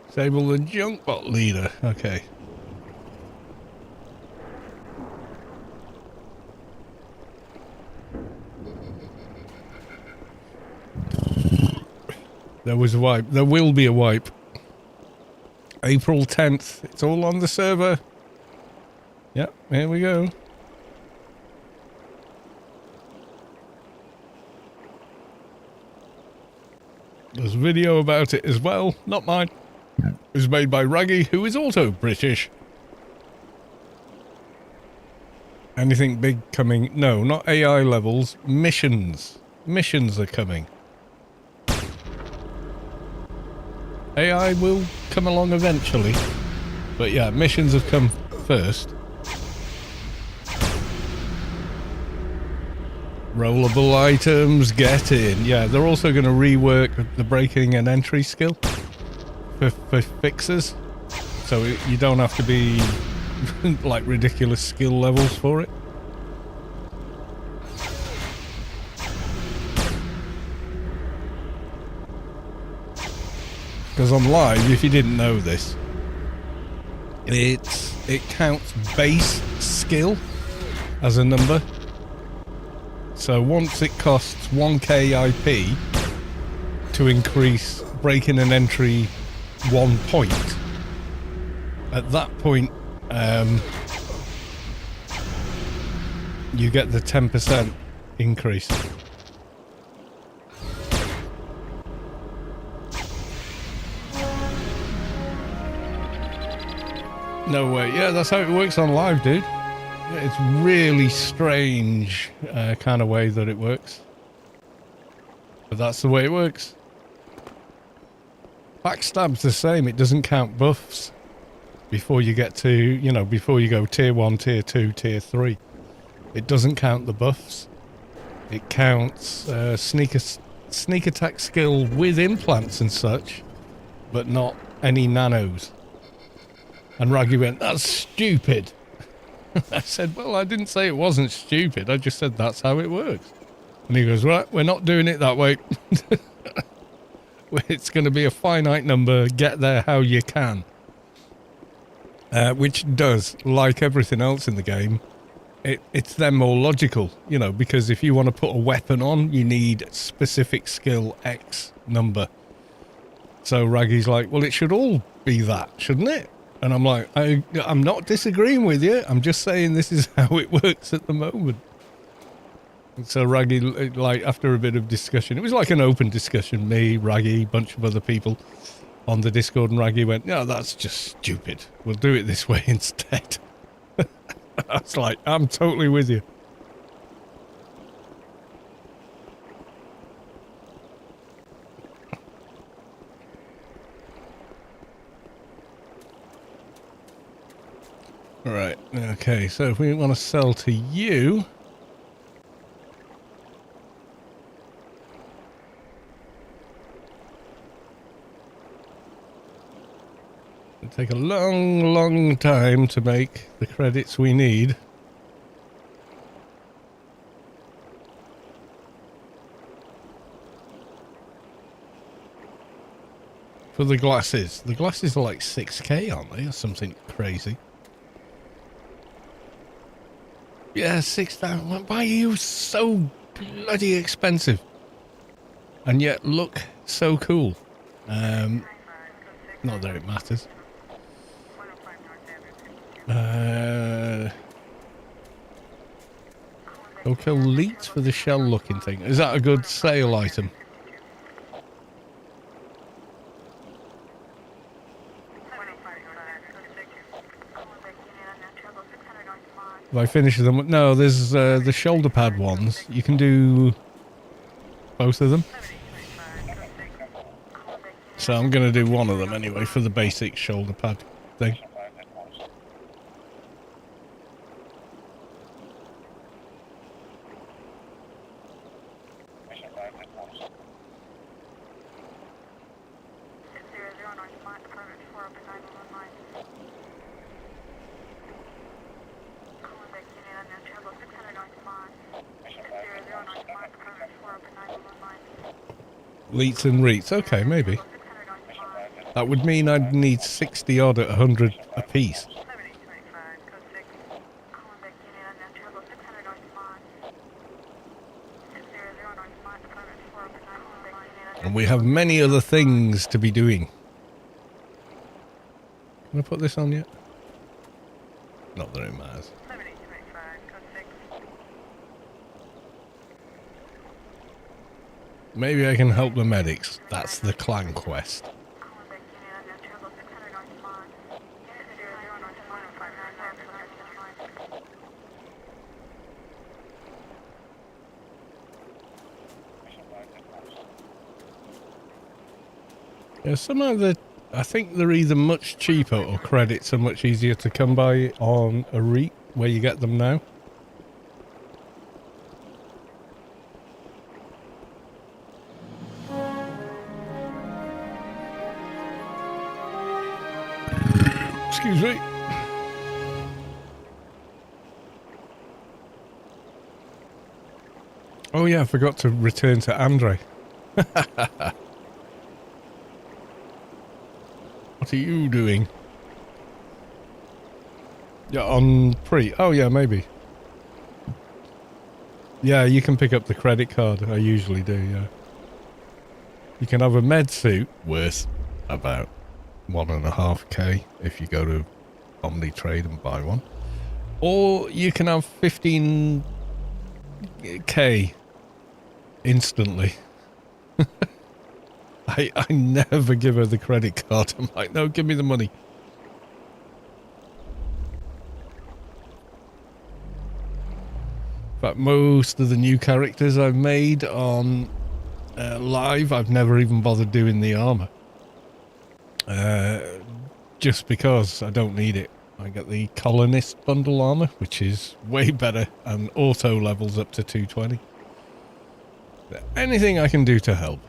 Disable the junk bot leader. Okay. There was a wipe. There will be a wipe. April 10th. It's all on the server. Yep, here we go. There's a video about it as well. Not mine. It was made by Raggy, who is also British. Anything big coming? No, not AI levels. Missions. Missions are coming. AI will come along eventually. But yeah, missions have come first. Rollable items, get in. Yeah, they're also going to rework the breaking and entry skill. For fixers, so you don't have to be like ridiculous skill levels for it. Because on live, if you didn't know this, it counts base skill as a number. So once it costs 1k IP to increase breaking and entry 1 point. At that point, you get the 10% increase. No way. Yeah, that's how it works on live, dude. Yeah, it's really strange kind of way that it works. But that's the way it works. Backstab's the same. It doesn't count buffs before you get to, you know, before you go tier 1, tier 2, tier 3. It doesn't count the buffs. It counts sneak attack skill with implants and such, but not any nanos. And Raggy went, that's stupid. I said, well, I didn't say it wasn't stupid. I just said that's how it works. And he goes, right, we're not doing it that way. It's going to be a finite number. Get there how you can. Which does, like everything else in the game, it's then more logical, you know, because if you want to put a weapon on, you need specific skill X number. So Raggy's like, well, it should all be that, shouldn't it? And I'm like, I'm not disagreeing with you. I'm just saying this is how it works at the moment. And so Raggy, like, after a bit of discussion, it was like an open discussion, me, Raggy, bunch of other people on the Discord, and Raggy went, no, that's just stupid. We'll do it this way instead. I was like, I'm totally with you. Right, okay, so if we want to sell to you... it'll take a long, long time to make the credits we need. For the glasses. The glasses are like 6k, aren't they? Or something crazy. Yeah, 6,000. Why are you so bloody expensive? And yet look so cool. Not that it matters. Go kill Leet for the shell looking thing. Is that a good sale item? If I finish them... No, there's the shoulder pad ones. You can do both of them. So I'm going to do one of them anyway for the basic shoulder pad thing. Leets and reets. Okay, maybe. That would mean I'd need 60 odd at 100 a piece. And we have many other things to be doing. Can I put this on yet? Not that it matters. Maybe I can help the medics. That's the clan quest. Yeah, some of the... I think they're either much cheaper or credits are much easier to come by on a REIT where you get them now. Excuse me. Oh yeah, I forgot to return to Andre. What are you doing? Yeah, on pre. Oh yeah, maybe. Yeah, you can pick up the credit card. I usually do, yeah. You can have a med suit worth about 1.5k if you go to Omnitrade and buy one. Or you can have 15k instantly. I never give her the credit card. I'm like, no, give me the money. In fact, most of the new characters I've made on live, I've never even bothered doing the armor. Just because I don't need it. I get the colonist bundle armor, which is way better, and auto levels up to 220. Anything I can do to help.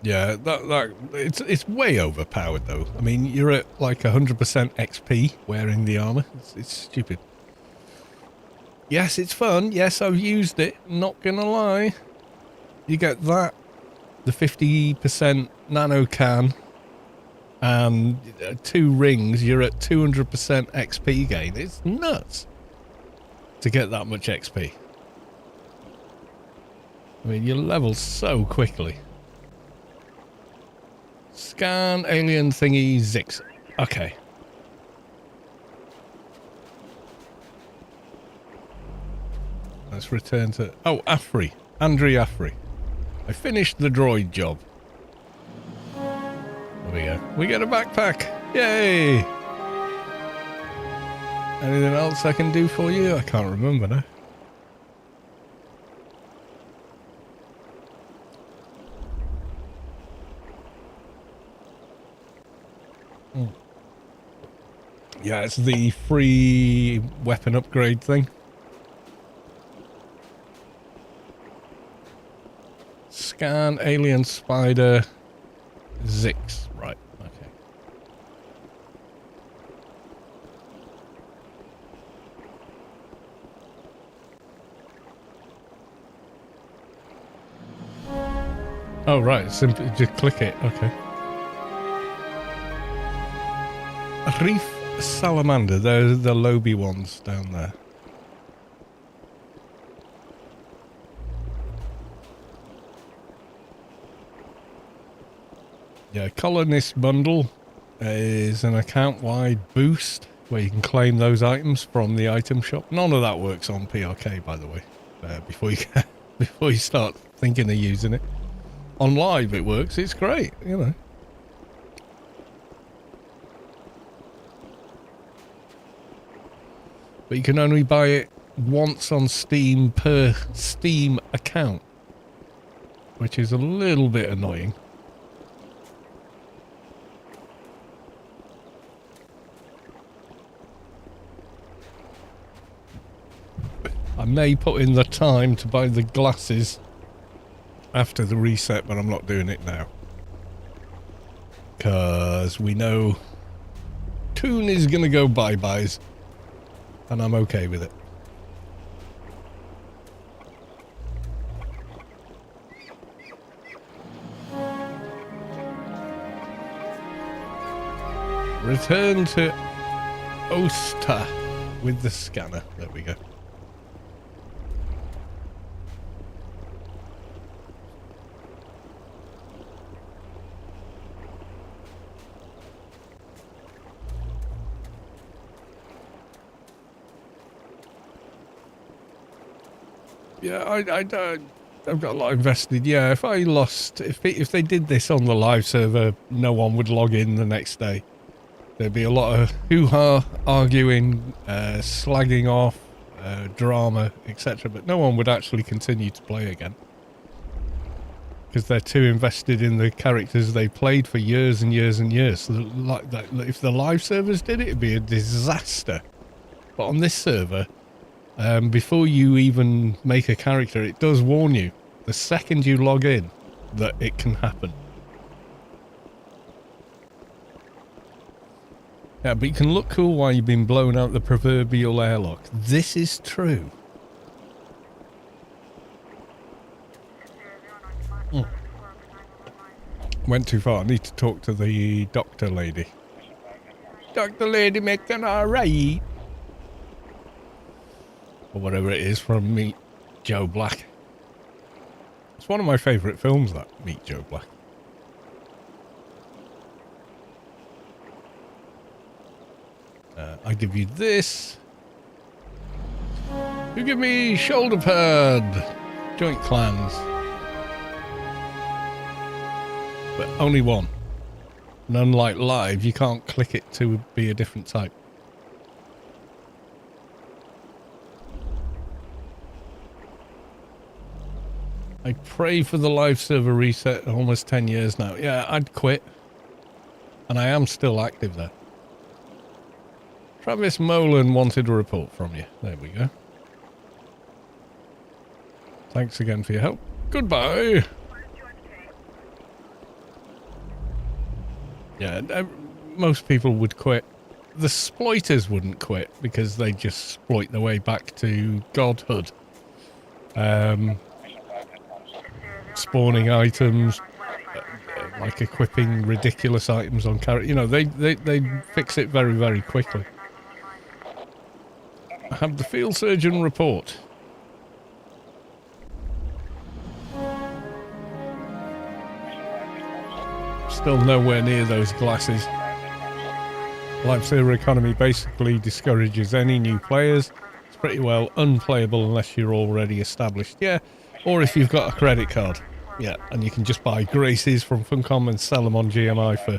Yeah, it's way overpowered though. I mean, you're at like 100% XP wearing the armor. It's stupid. Yes, it's fun. Yes, I've used it. Not gonna lie. You get that, the 50% nano can, and 2 rings. You're at 200% XP gain. It's nuts to get that much XP. I mean, you level so quickly. Scan alien thingy Zix. Okay. Let's return to... Oh, Afri. Andre Afri. I finished the droid job. There we go. We get a backpack. Yay! Anything else I can do for you? I can't remember now. Yeah, it's the free weapon upgrade thing. Scan alien spider Zix. Right, okay. Oh, right, simply just click it. Okay. Reef Salamander, they're the Lobi ones down there. Yeah, Colonist Bundle is an account-wide boost where you can claim those items from the item shop. None of that works on PRK, by the way. before you before you start thinking of using it. On live it works, it's great, you know. But you can only buy it once on Steam per Steam account, which is a little bit annoying. I may put in the time to buy the glasses after the reset, but I'm not doing it now. Because we know Toon is going to go bye-byes, and I'm okay with it. Return to Osta with the scanner. There we go. Yeah, I've got a lot invested. Yeah, if I lost, if they did this on the live server, no one would log in the next day. There'd be a lot of hoo-ha, arguing, slagging off, drama, etc. But no one would actually continue to play again. Because they're too invested in the characters they played for years and years and years. So if the live servers did it, it'd be a disaster. But on this server, before you even make a character, it does warn you the second you log in that it can happen. Yeah, but you can look cool while you've been blown out the proverbial airlock. This is true. Went too far. I need to talk to the doctor lady. Doctor lady, making alright. Or whatever it is from Meet Joe Black. It's one of my favourite films, that, Meet Joe Black. I give you this. You give me shoulder pad. Joint clans. But only one. And unlike live, you can't click it to be a different type. I pray for the live server reset almost 10 years now. Yeah, I'd quit. And I am still active there. Travis Molan wanted a report from you. There we go. Thanks again for your help. Goodbye. Yeah, most people would quit. The exploiters wouldn't quit because they just exploit their way back to godhood. Spawning items, like equipping ridiculous items on character. You know, they fix it very, very quickly. I have the field surgeon report. Still nowhere near those glasses. Live server economy basically discourages any new players. It's pretty well unplayable unless you're already established. Yeah, or if you've got a credit card. Yeah, and you can just buy Graces from Funcom and sell them on GMI for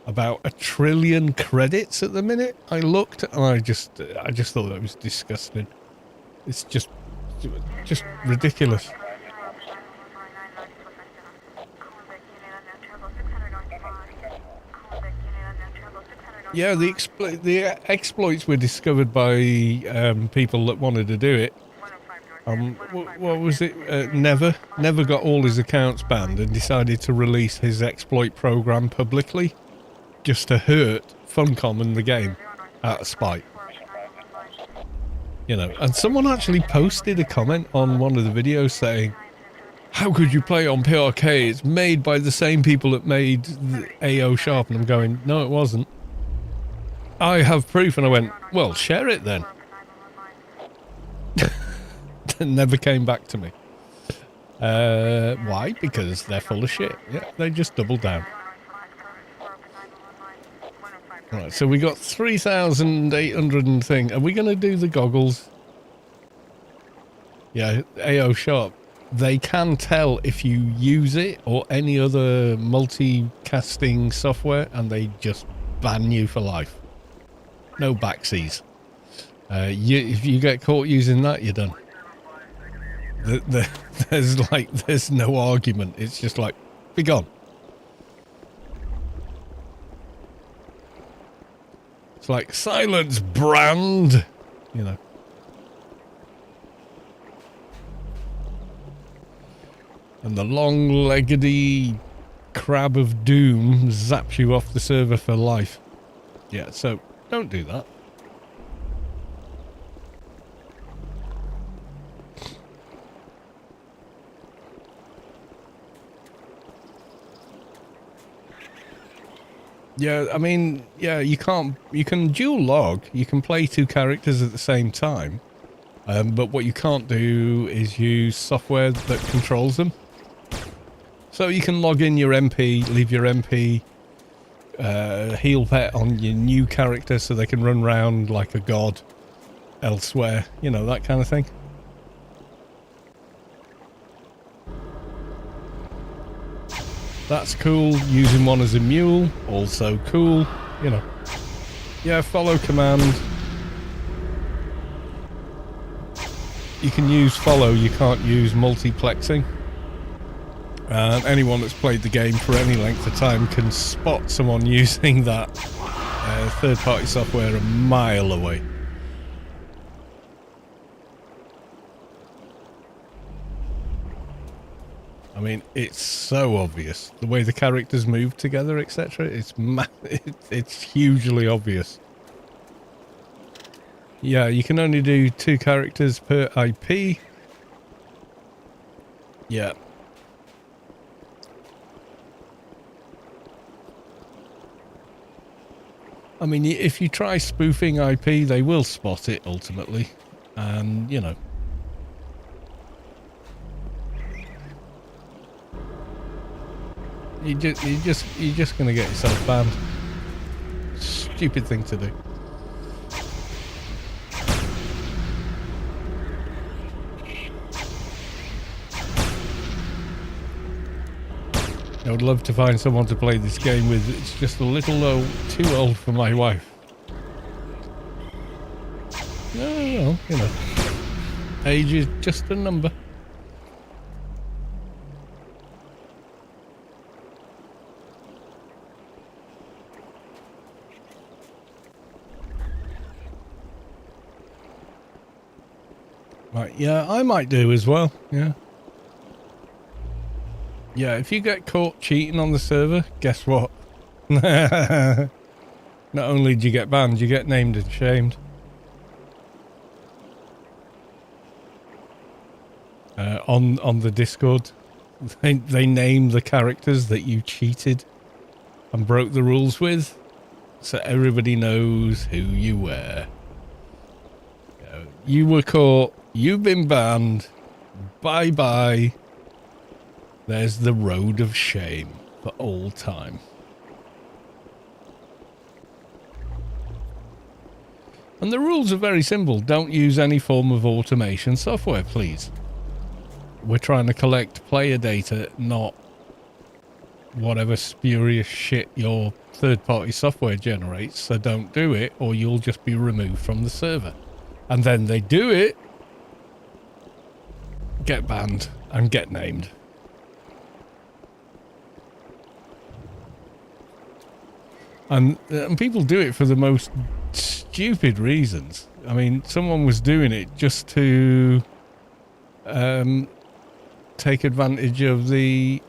about 1 trillion credits at the minute. I looked and I just thought that was disgusting. It's just ridiculous. Yeah, the exploits were discovered by people that wanted to do it. What was it? Never got all his accounts banned and decided to release his exploit program publicly, just to hurt Funcom and the game out of spite. You know, and someone actually posted a comment on one of the videos saying, "How could you play on PRK? It's made by the same people that made the AO Sharp." And I'm going, no, it wasn't. I have proof. And I went, well, share it then. Never came back to me. Why? Because they're full of shit. Yeah, they just doubled down. Right, so we got 3,800 and thing. Are we going to do the goggles? Yeah, AO Sharp. They can tell if you use it or any other multicasting software, and they just ban you for life. No backsies. If you get caught using that, you're done. There's no argument. It's just like, be gone. It's like, silence, brand, you know. And the long-leggedy crab of doom zaps you off the server for life. Yeah, so don't do that. Yeah, I mean, yeah, you can dual log. You can play two characters at the same time. But what you can't do is use software that controls them. So you can log in your MP, leave your MP, heal pet on your new character so they can run around like a god elsewhere. You know, that kind of thing. That's cool. Using one as a mule, also cool. You know. Yeah, follow command. You can use follow, you can't use multiplexing. Anyone that's played the game for any length of time can spot someone using that third-party software a mile away. I mean, it's so obvious. The way the characters move together, etc. It's hugely obvious. Yeah, you can only do 2 characters per IP. Yeah. I mean, if you try spoofing IP, they will spot it ultimately. And, you know. You're just going to get yourself banned. Stupid thing to do. I would love to find someone to play this game with. It's just a little too old for my wife. No, you know. Age is just a number. Right, yeah, I might do as well, yeah. Yeah, if you get caught cheating on the server, guess what? Not only do you get banned, you get named and shamed. On the Discord, they name the characters that you cheated and broke the rules with, so everybody knows who you were. You were caught, you've been banned, bye-bye. There's the road of shame for all time. And the rules are very simple. Don't use any form of automation software, please. We're trying to collect player data, not whatever spurious shit your third-party software generates. So don't do it, or you'll just be removed from the server. And then they do it, get banned, and get named. And people do it for the most stupid reasons. I mean, someone was doing it just to take advantage of the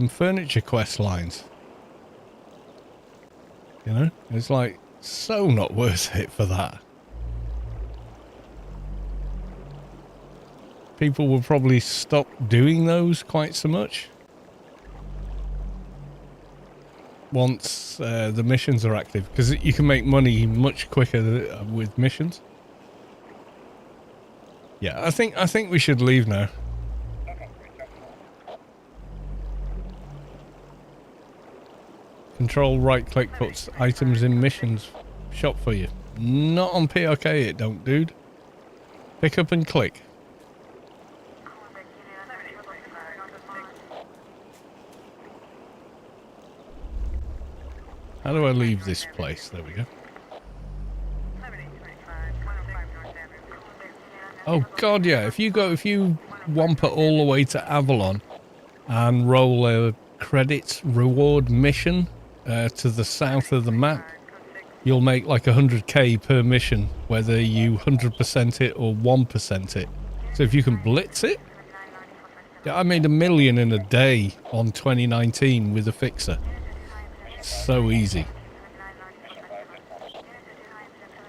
furniture quest lines. You know? It's like, so not worth it for that. People will probably stop doing those quite so much once the missions are active, because you can make money much quicker with missions. Yeah, I think we should leave now. Control right click puts items in missions shop for you. Not on PRK it don't, dude. Pick up and click. How do I leave this place? There we go. Oh god, yeah, if you wamper all the way to Avalon and roll a credits reward mission to the south of the map, you'll make like 100k per mission, whether you 100% it or 1% it. So if you can blitz it, yeah, I made $1 million in a day on 2019 with a fixer. So easy.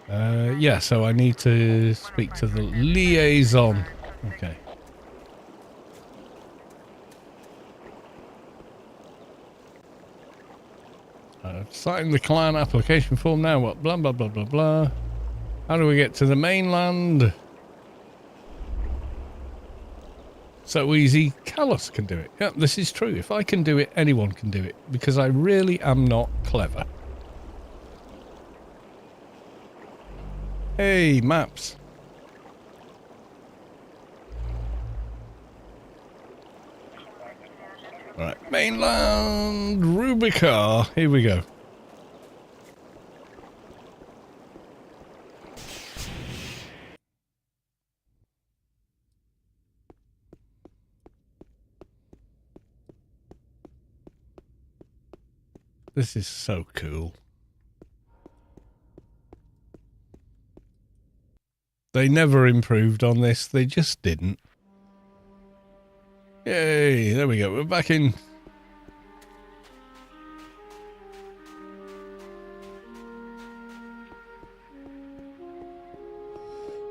Yeah, so I need to speak to the liaison. Okay. Sign the clan application form now. What? Blah, blah, blah, blah, blah. How do we get to the mainland? So easy. Kalos can do it. Yeah, this is true. If I can do it, anyone can do it. Because I really am not clever. Hey, maps. Alright, mainland, Rubi-ka. Here we go. This is so cool. They never improved on this. They just didn't. Yay, there we go. We're back in.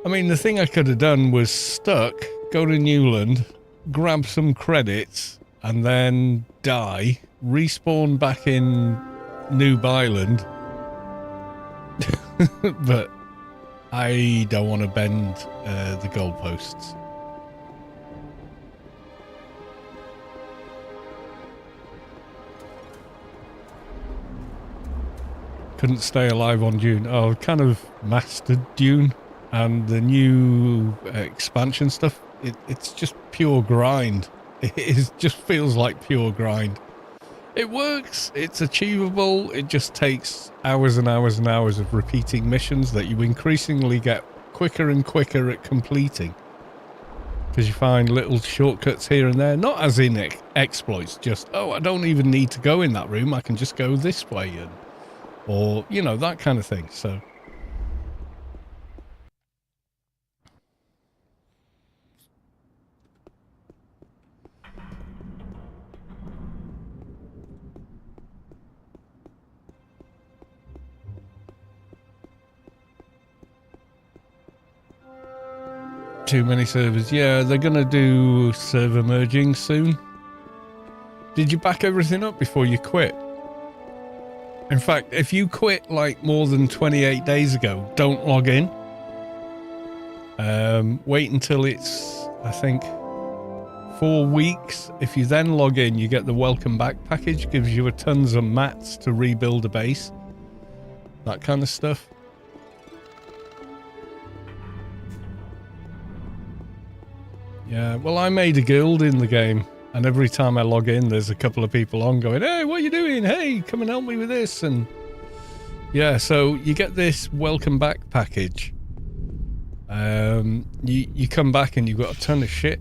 I mean, the thing I could have done was stuck, go to Newland, grab some credits, and then die, respawn back in Noob Island. But I don't want to bend the goalposts. Couldn't stay alive on Dune. Oh, kind of mastered Dune, and the new expansion stuff. It's just pure grind. It just feels like pure grind. It works. It's achievable. It just takes hours and hours and hours of repeating missions that you increasingly get quicker and quicker at completing. Because you find little shortcuts here and there. Not as in exploits, just, oh, I don't even need to go in that room. I can just go this way, and or, you know, that kind of thing. So too many servers. Yeah, they're gonna do server merging soon. Did you back everything up before you quit? In fact, if you quit like more than 28 days ago, don't log in. Wait until it's, I think, 4 weeks. If you then log in, you get the welcome back package, gives you a tons of mats to rebuild a base. That kind of stuff. Yeah, well, I made a guild in the game, and every time I log in, there's a couple of people on going, hey, what are you doing? Hey, come and help me with this. And yeah, so you get this welcome back package. You come back and you've got a ton of shit,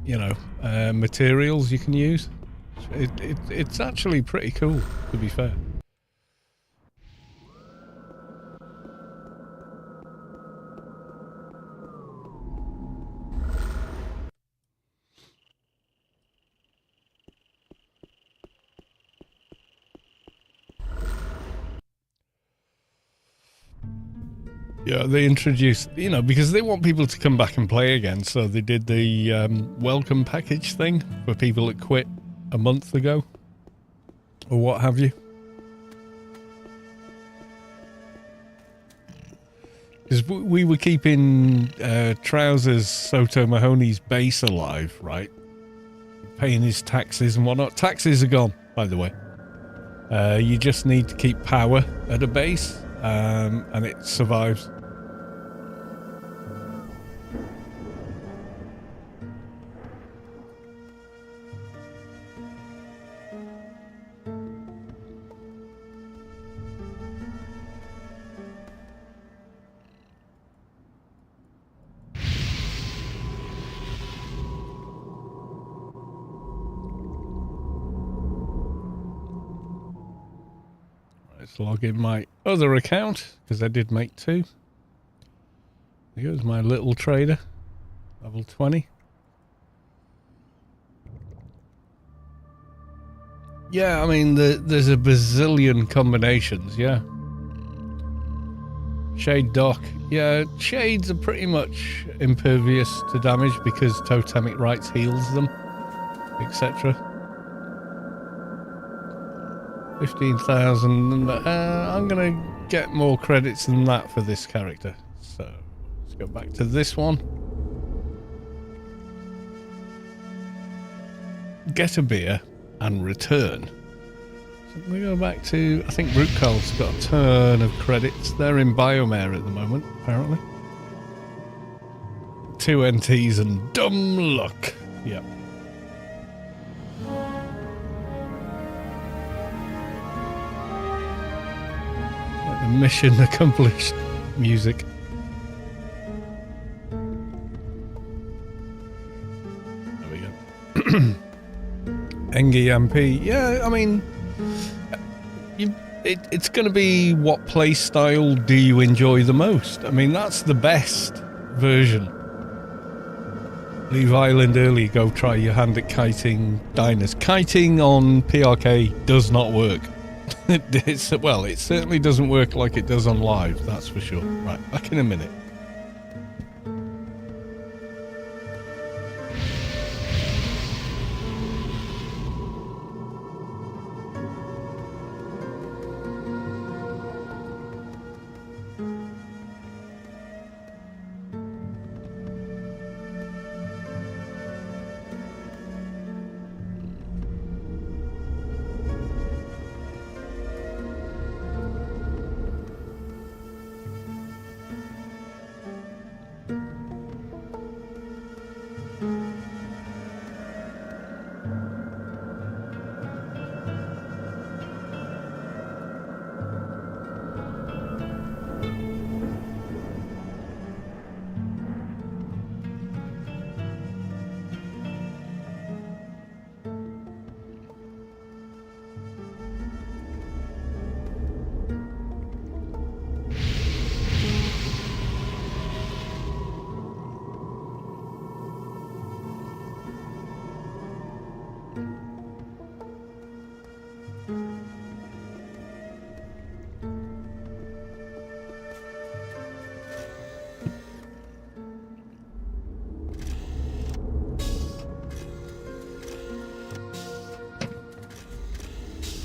you know, materials you can use. It's actually pretty cool, to be fair. Yeah, they introduced, you know, because they want people to come back and play again, so they did the welcome package thing for people that quit a month ago, or what have you. Because we were keeping Trousers Soto Mahoney's base alive, right? Paying his taxes and whatnot. Taxes are gone, by the way. You just need to keep power at a base, and it survives. Let's log in my other account, because I did make 2. Here's my little trader, level 20. Yeah, I mean, there's a bazillion combinations, yeah. Shade Dock. Yeah, shades are pretty much impervious to damage because totemic rights heals them, etc. 15,000. I'm going to get more credits than that for this character. So, let's go back to this one. Get a beer and return. So we go back to, I think Rubi-ka's got a ton of credits. They're in Biomare at the moment, apparently. 2 NTs and dumb luck. Yep. Like the mission accomplished music. There we go. Engi MP. Yeah, I mean, it's going to be what play style do you enjoy the most? I mean, that's the best version. Leave Island early, go try your hand at kiting diners. Kiting on PRK does not work. Well, it certainly doesn't work like it does on live, that's for sure. Right, back in a minute.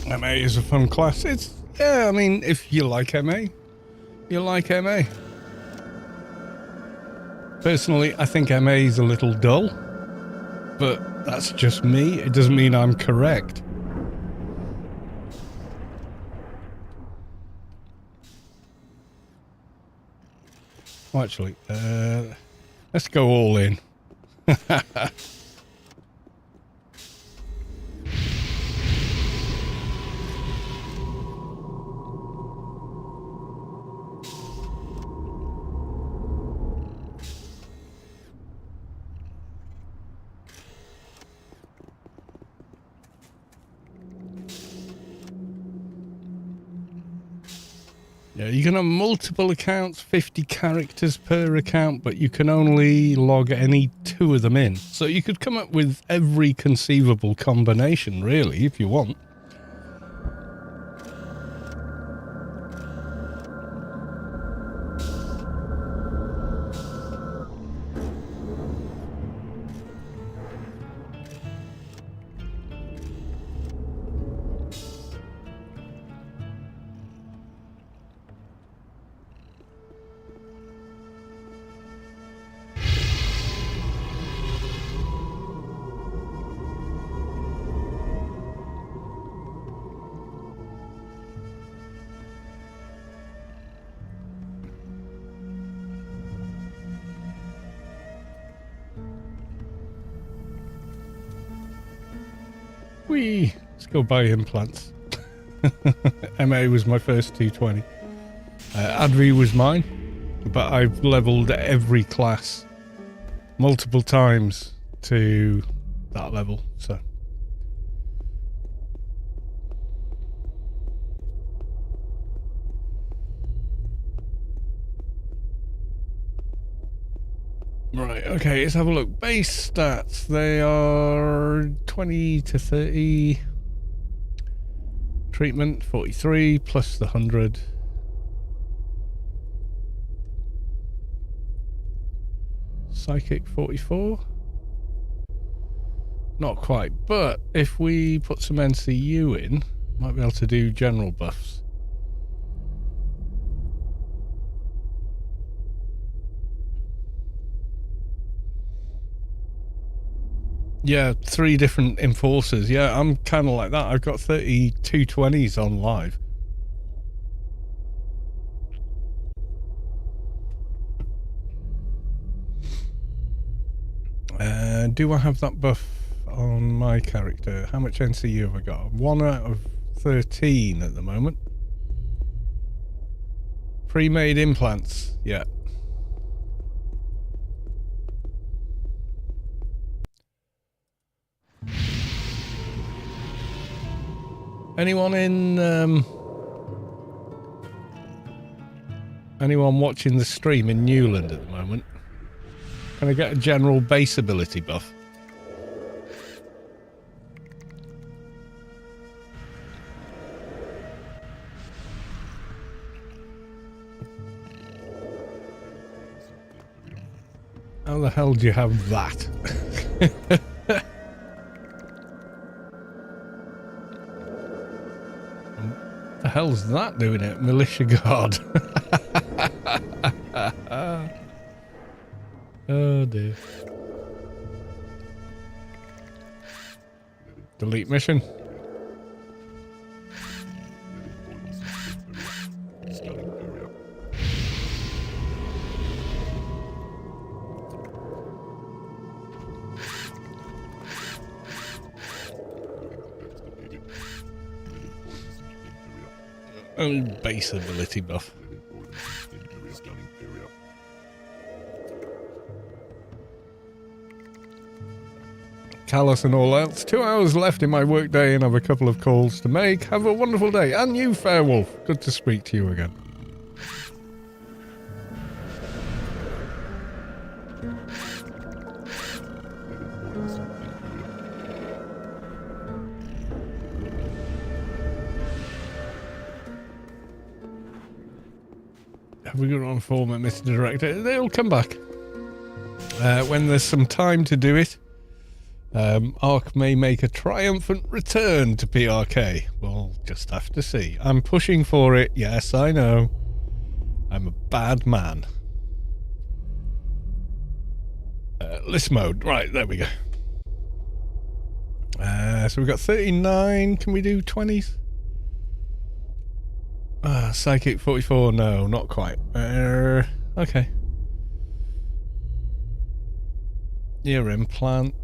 MA is a fun class. It's, yeah, I mean, if you like MA, you like MA. Personally, I think MA is a little dull, but that's just me. It doesn't mean I'm correct. Well, actually, let's go all in. Yeah, you can have multiple accounts, 50 characters per account, but you can only log any 2 of them in. So you could come up with every conceivable combination, really, if you want. Let's go buy implants. MA was my first 220. Advi was mine, but I've leveled every class multiple times to that level, so. Okay, let's have a look. Base stats. They are 20 to 30. Treatment 43 plus the 100. Psychic 44. Not quite, but if we put some NCU in, might be able to do general buffs. Yeah, 3 different enforcers. Yeah, I'm kind of like that. I've got 32 20s on live. Do I have that buff on my character? How much NCU have I got? 1 out of 13 at the moment. Pre-made implants. Yeah. Anyone in anyone watching the stream in Newland at the moment? Can I get a general base ability buff? How the hell do you have that? The hell's that doing it? Militia guard. Oh dear. Delete mission. And base ability buff. Callous and all else. 2 hours left in my workday and I have a couple of calls to make. Have a wonderful day. And you, Fairwolf. Good to speak to you again. Have we got on form at Mr. Director? They'll come back. When there's some time to do it. Ark may make a triumphant return to PRK. We'll just have to see. I'm pushing for it. Yes, I know. I'm a bad man. List mode. Right, there we go. So we've got 39. Can we do 20s? Psychic 44. No, not quite. Okay. Ear implant.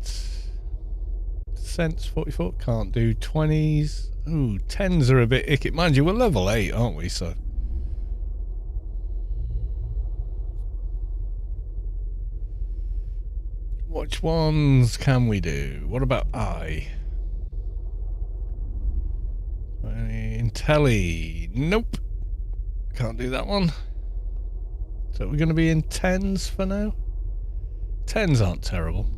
Sense 44. Can't do 20s. Ooh, 10s are a bit icky. Mind you, we're level 8, aren't we? So. Which ones can we do? What about I? Intelli. Nope. Can't do that one. So we're going to be in 10s for now? 10s aren't terrible.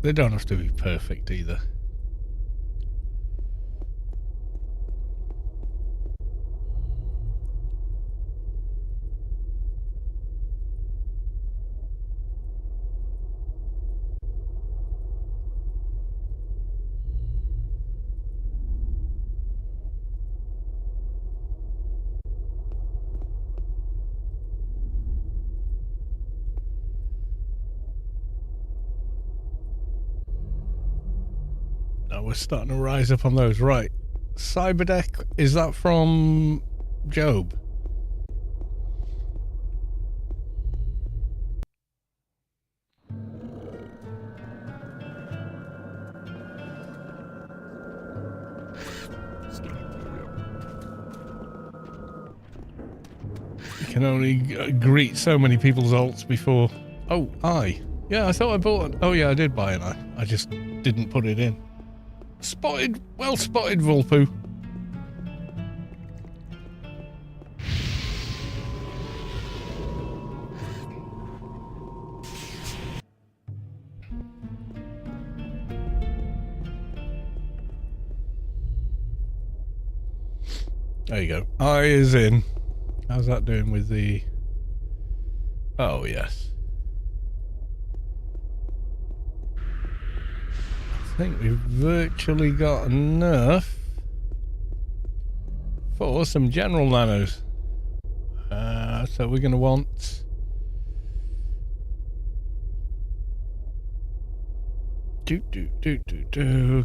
They don't have to be perfect either. We're starting to rise up on those. Right. Cyberdeck, is that from Job? You can only greet so many people's ults before... Oh, yeah, I thought I bought it. Oh yeah, I did buy an eye. I just didn't put it in. Spotted. Well spotted, Vulpu. There you go. Eye is in. How's that doing with the... Oh, yes. I think we've virtually got enough for some general nanos. So we're going to want...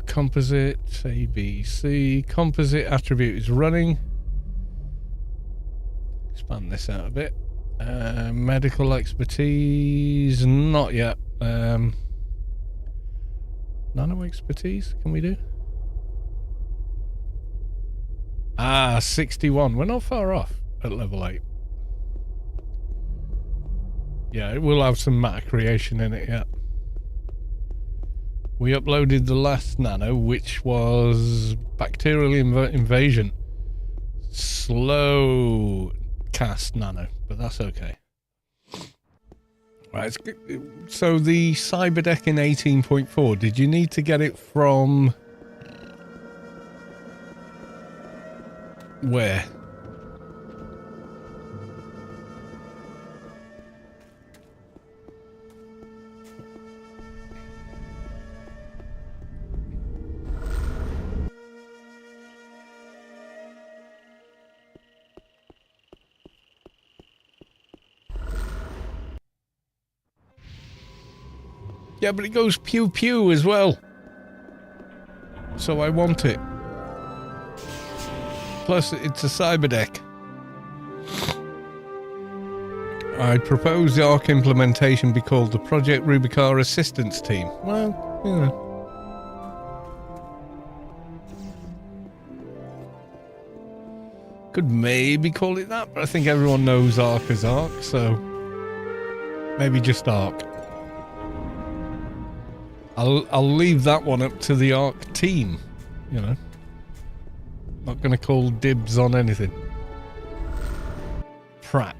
Composite, ABC. Composite attribute is running. Expand this out a bit. Medical expertise, not yet. Nano expertise, can we do? 61. We're not far off at level 8. Yeah, it will have some matter creation in it, yeah. We uploaded the last nano, which was bacterial invasion. Slow cast nano, but that's okay. Right, so the Cyberdeck in 18.4, did you need to get it from... where? Yeah, but it goes pew pew as well. So I want it. Plus, it's a Cyberdeck. I propose the ARC implementation be called the Project Rubi-ka Assistance Team. Well, you know. Could maybe call it that, but I think everyone knows ARC as ARC, so maybe just ARC. I'll leave that one up to the ARC team, you know. Not going to call dibs on anything. Pratt.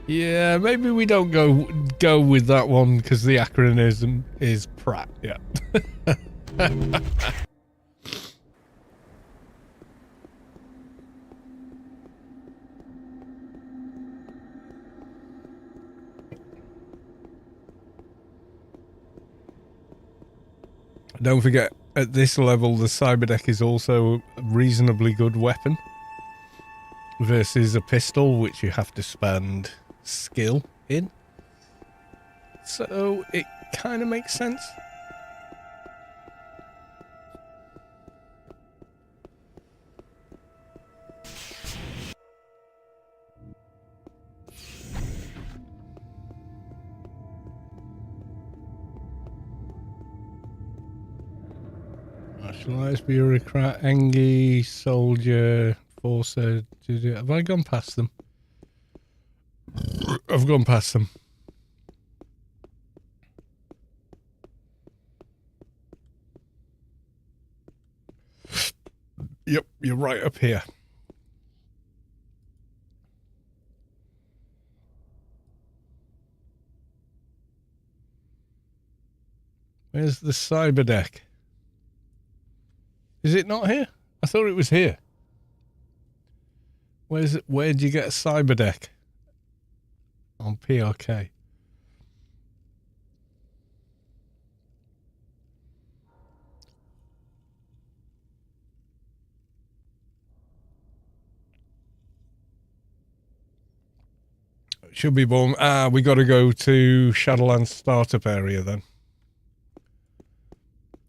Yeah, maybe we don't go with that one because the acronym is Pratt. Yeah. Don't forget, at this level, the Cyberdeck is also a reasonably good weapon versus a pistol, which you have to spend skill in. So it kind of makes sense. Martialized bureaucrat, Engie, soldier, forcer. Have I gone past them? I've gone past them. Yep, you're right up here. Where's the Cyberdeck? Is it not here? I thought it was here. Where's it? Where'd you get a Cyberdeck? On PRK. Should be born. We got to go to Shadowlands startup area then.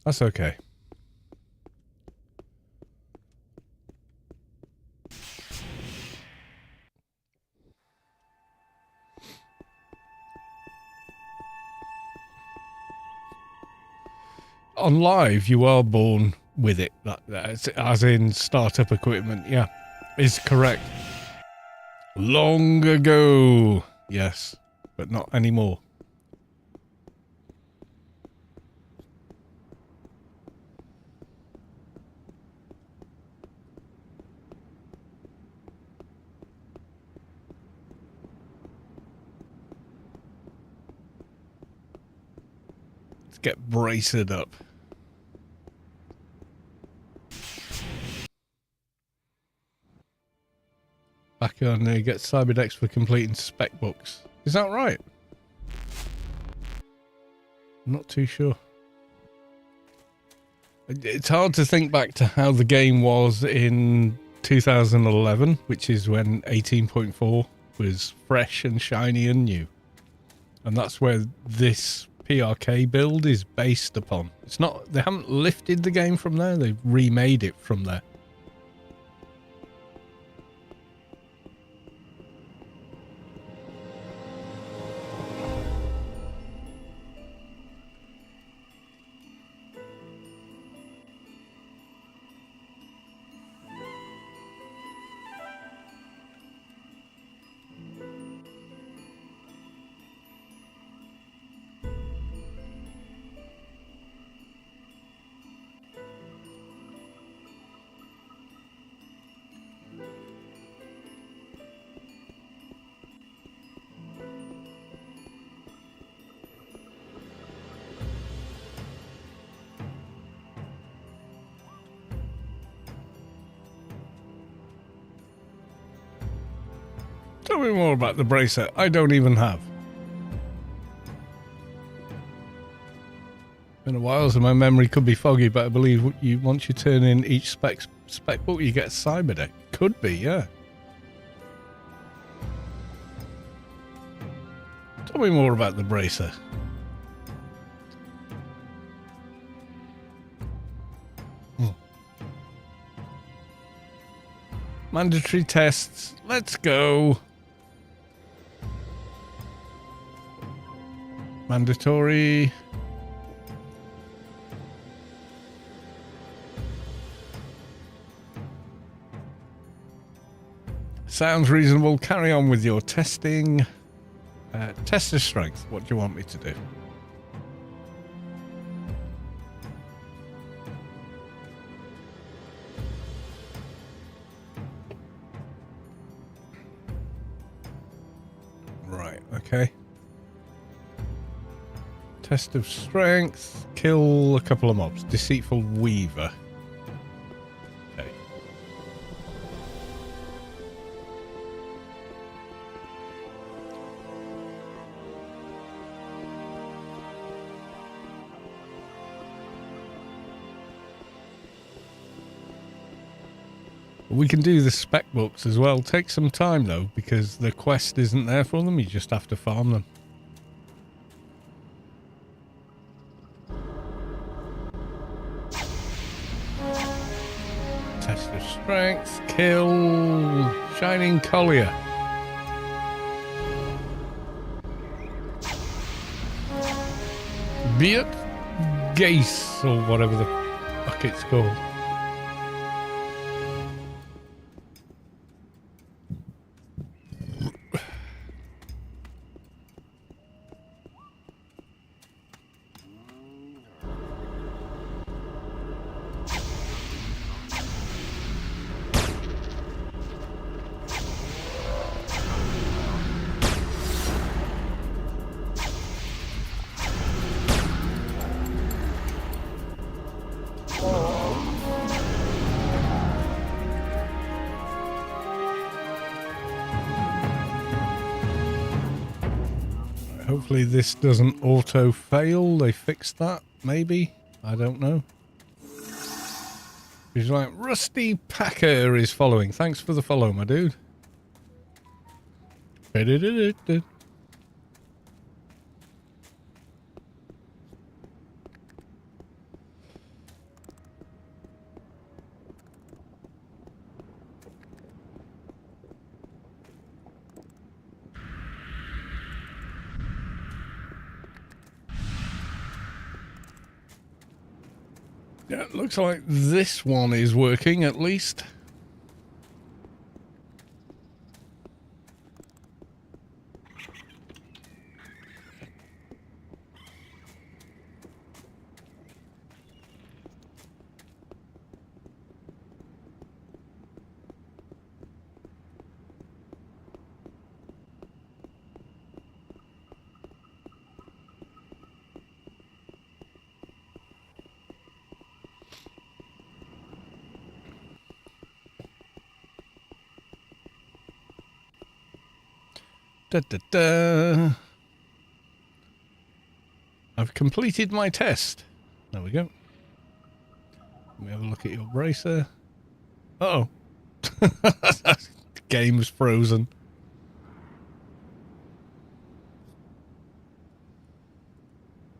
That's okay. On live, you are born with it. That's as in startup equipment. Yeah, is correct. Long ago, yes, but not anymore. Let's get braced up. Back on there, get Cyberdex for completing spec books. Is that right? I'm not too sure. It's hard to think back to how the game was in 2011, which is when 18.4 was fresh and shiny and new. And that's where this PRK build is based upon. It's not, they haven't lifted the game from there, they've remade it from there. Tell me more about the bracer I don't even have. Been a while, so my memory could be foggy, but I believe once you turn in each spec book, you get a Cyberdeck. Could be, yeah. Tell me more about the bracer. Mandatory tests. Let's go. Mandatory. Sounds reasonable. Carry on with your testing. Tester strength. What do you want me to do? Right, okay. Test of strength. Kill a couple of mobs. Deceitful Weaver. Okay. We can do the spec books as well. Take some time though, because the quest isn't there for them. You just have to farm them. Test of strength. Kill Shining Collier. Beat Gaze, or whatever the fuck it's called. Hopefully this doesn't auto fail. They fixed that, maybe. I don't know. He's like, Rusty Packer is following. Thanks for the follow, my dude. Yeah, it looks like this one is working at least. Da, da, da. I've completed my test. There we go. Let me have a look at your bracer. Uh-oh. The game's frozen.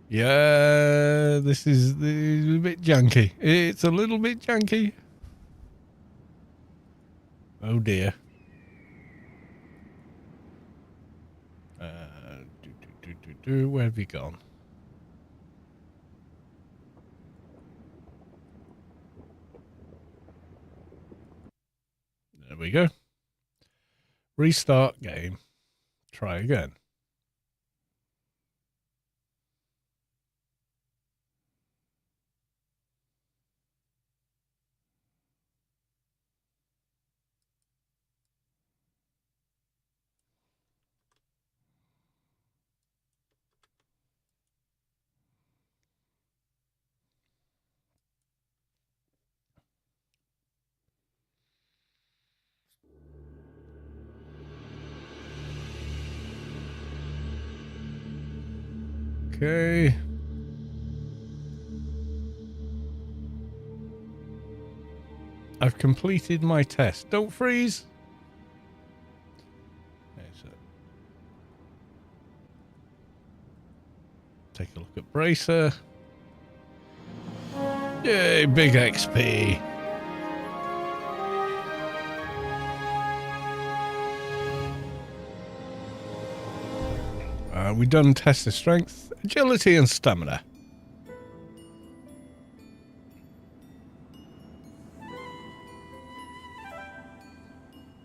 Yeah, this is a bit janky. It's a little bit janky. Oh dear. Where have you gone? There we go. Restart game. Try again. Okay. I've completed my test. Don't freeze. Okay, so take a look at bracer. Yay, big XP. We've done test of strength, agility, and stamina.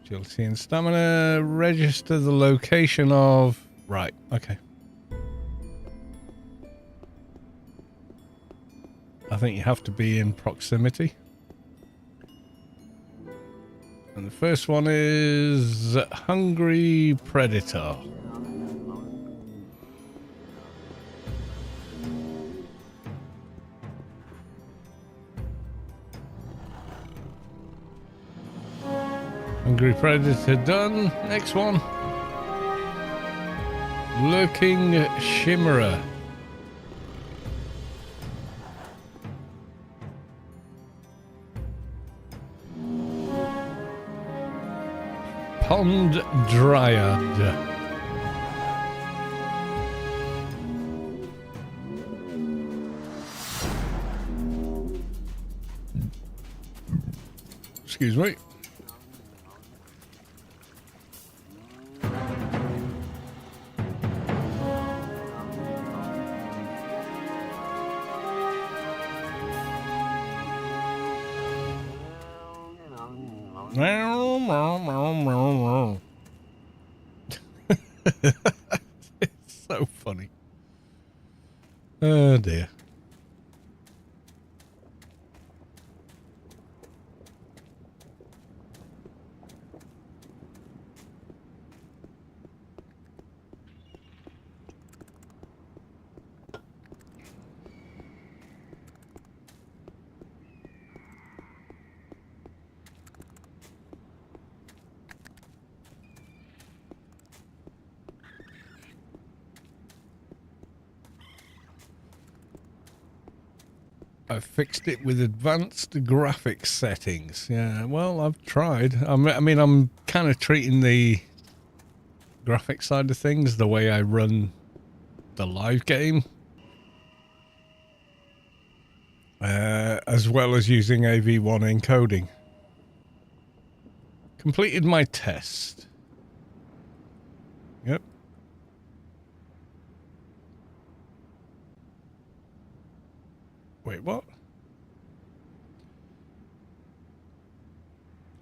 Agility and stamina. Register the location of... Right, okay. I think you have to be in proximity. And the first one is Hungry Predator. Hungry Predator done. Next one. Lurking Shimmerer. Pond Dryad. Excuse me. It's so funny. Oh dear. I fixed it with advanced graphics settings. Yeah, well, I've tried. I mean, I'm kind of treating the graphics side of things the way I run the live game. As well as using AV1 encoding. Completed my test. Yep. Wait, what?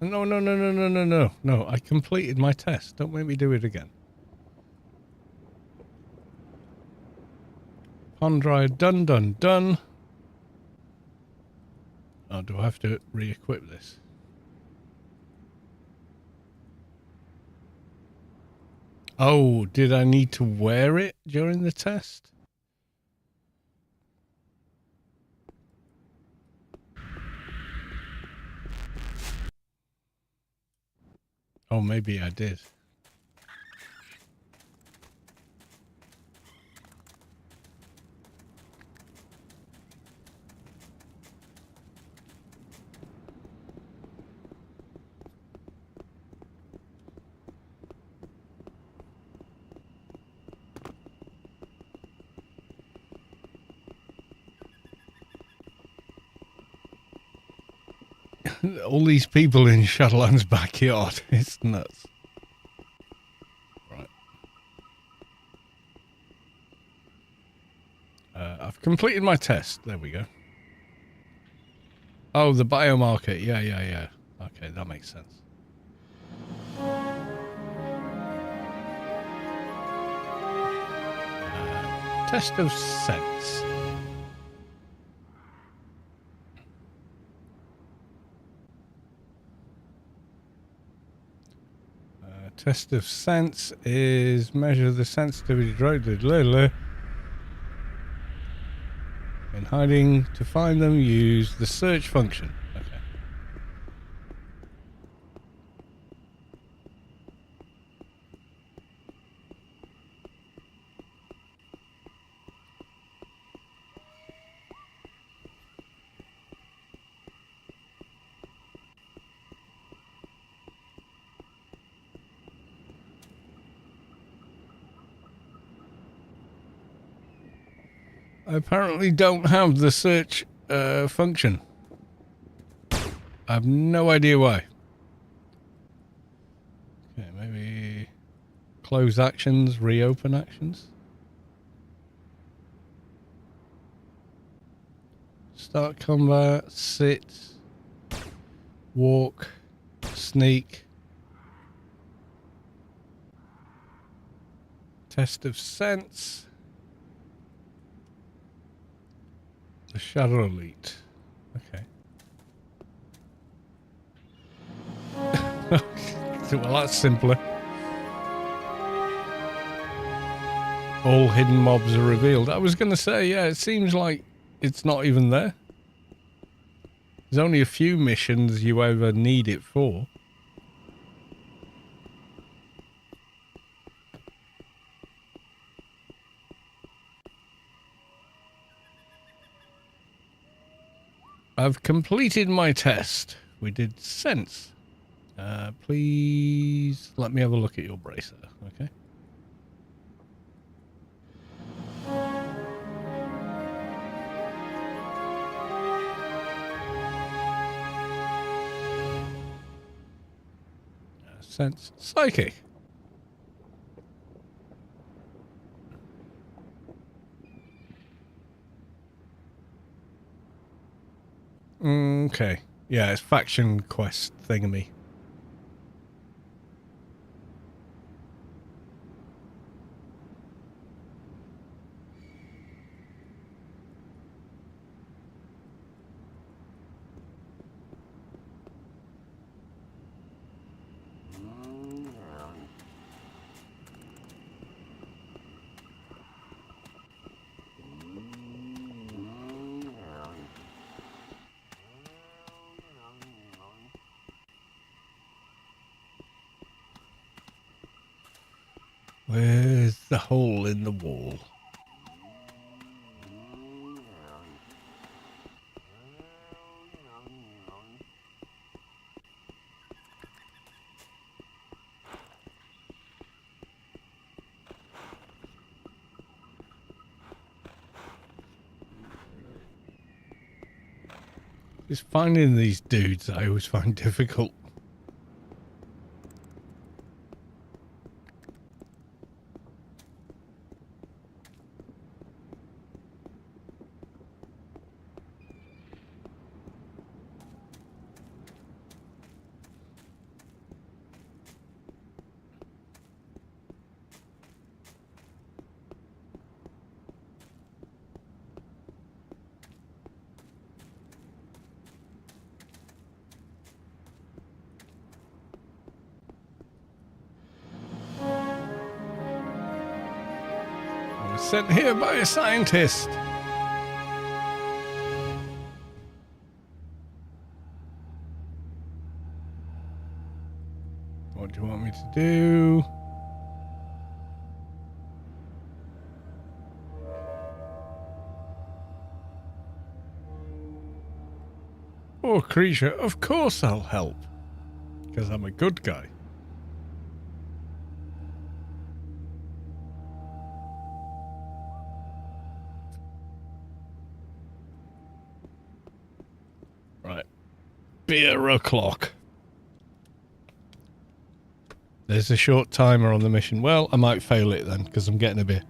No, no, no, no, no, no, no. No, I completed my test. Don't make me do it again. Pond dryer, done, done, done. Oh, do I have to re-equip this? Oh, did I need to wear it during the test? Oh, maybe I did. All these people in Shadowlands' backyard. It's nuts. Right. I've completed my test. There we go. Oh, the biomarker. Yeah, yeah, yeah. Okay, that makes sense. Test of sense. Test of sense is measure the sensitivity drug. In hiding to find them, use the search function. Okay. I apparently don't have the search function. I have no idea why. Okay, maybe close actions, reopen actions. Start combat, sit, walk, sneak. Test of sense. The Shadow Elite. Okay. Well, that's simpler. All hidden mobs are revealed. I was going to say, yeah, it seems like it's not even there. There's only a few missions you ever need it for. I've completed my test. We did sense. Please let me have a look at your bracer, okay? Sense psychic. Okay. Yeah, it's faction quest thingamy. Where's the hole in the wall? Just finding these dudes I always find difficult. Sent here by a scientist. What do you want me to do? Poor creature, of course I'll help. Because I'm a good guy. Right. Beer o'clock. There's a short timer on the mission. Well, I might fail it then, because I'm getting a beer.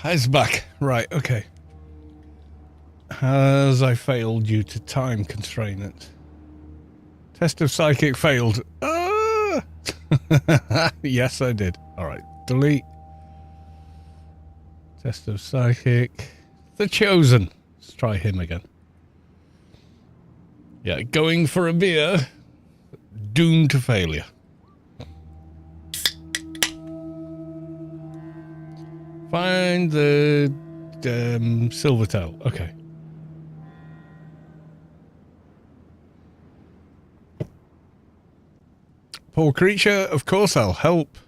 It's back. Right, okay. Has I failed due to time constraint? Test of psychic failed. Ah! Yes, I did. Alright, delete. Test of psychic. The Chosen. Let's try him again. Yeah, going for a beer. Doomed to failure. Find the Silvertail. Okay. Poor creature, of course I'll help.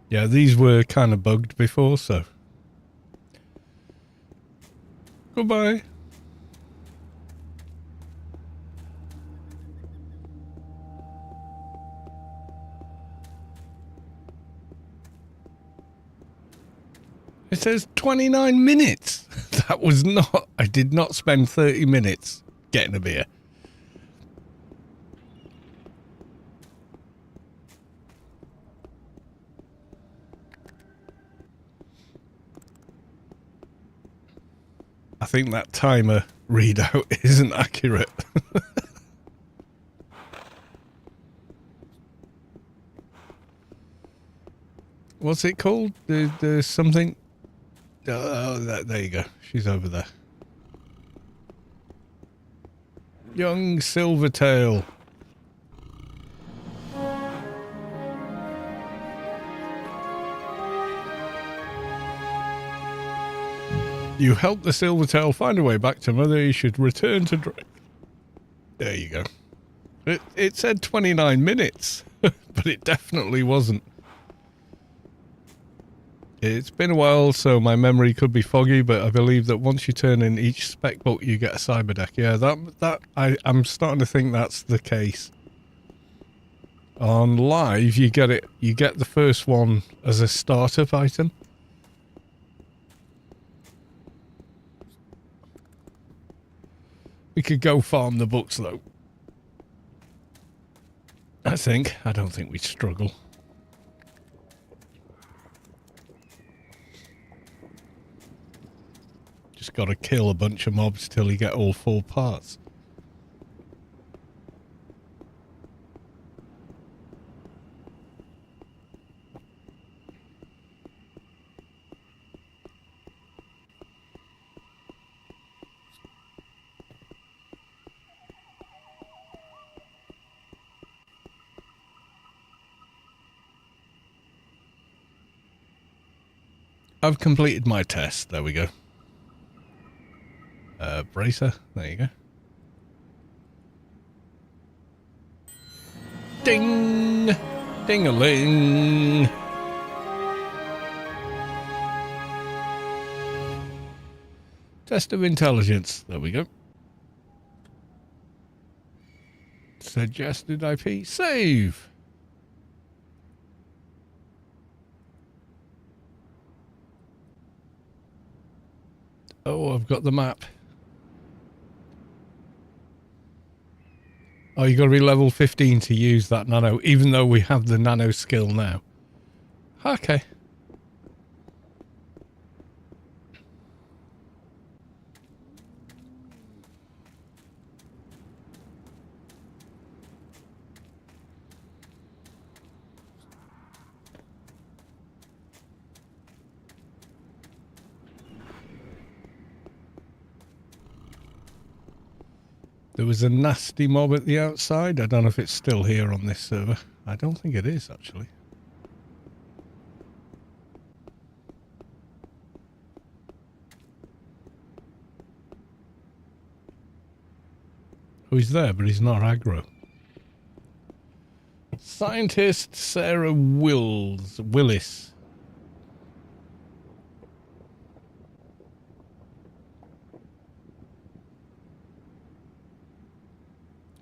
Yeah, these were kind of bugged before, so. Goodbye. It says 29 minutes. That was not... I did not spend 30 minutes getting a beer. I think that timer readout isn't accurate. What's it called? There's something... Oh, there you go. She's over there. Young Silvertail. You help the Silvertail find a way back to Mother. You should return to... There you go. It said 29 minutes, but it definitely wasn't. It's been a while, so my memory could be foggy, but I believe that once you turn in each spec book, you get a cyber deck. Yeah, I'm starting to think that's the case. On live, you get the first one as a startup item. We could go farm the books, though. I don't think we'd struggle. Just got to kill a bunch of mobs till you get all 4 parts. I've completed my test. There we go. Bracer. There you go. Ding! Ding-a-ling! Test of intelligence. There we go. Suggested IP. Save! Oh, I've got the map. Oh, you got to be level 15 to use that nano, even though we have the nano skill now. Okay. There was a nasty mob at the outside. I don't know if it's still here on this server. I don't think it is, actually. Oh, he's there, but he's not aggro. Scientist Sarah Willis.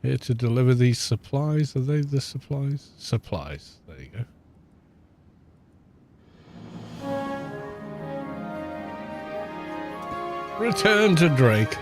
Here to deliver these supplies. Are they the supplies? Supplies. There you go. Return to Drake.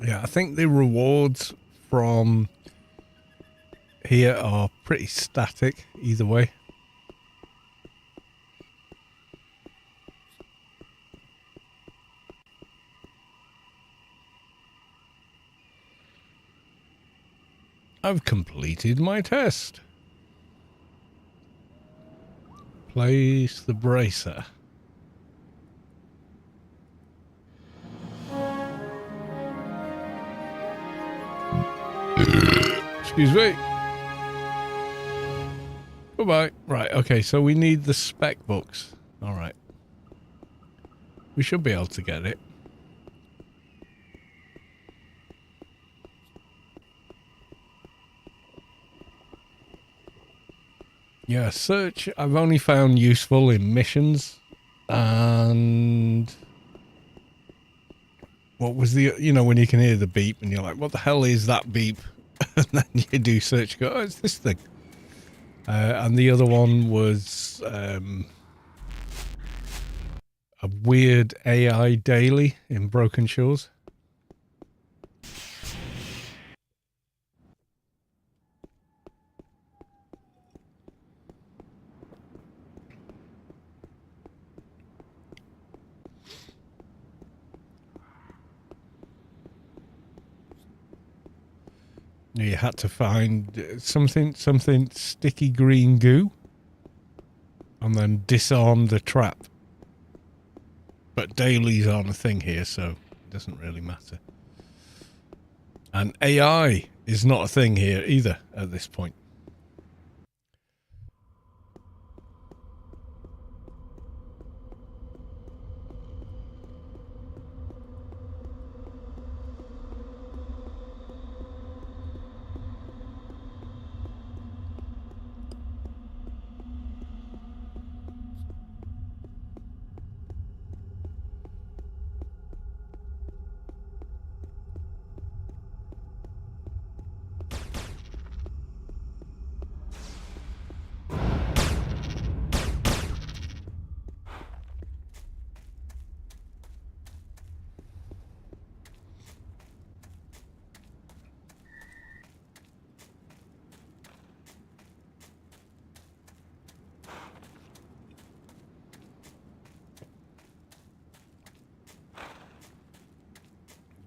Yeah, I think the rewards from here are pretty static either way. I've completed my test. Place the bracer. Excuse me. Goodbye. Right, okay, so we need the spec books. Alright. We should be able to get it. Yeah, search I've only found useful in missions. And what was the, you know, when you can hear the beep and you're like, what the hell is that beep? And then you do search, go, oh, it's this thing. And the other one was a weird AI daily in Broken Shores. You had to find something sticky green goo and then disarm the trap. But dailies aren't a thing here, so it doesn't really matter. And AI is not a thing here either at this point.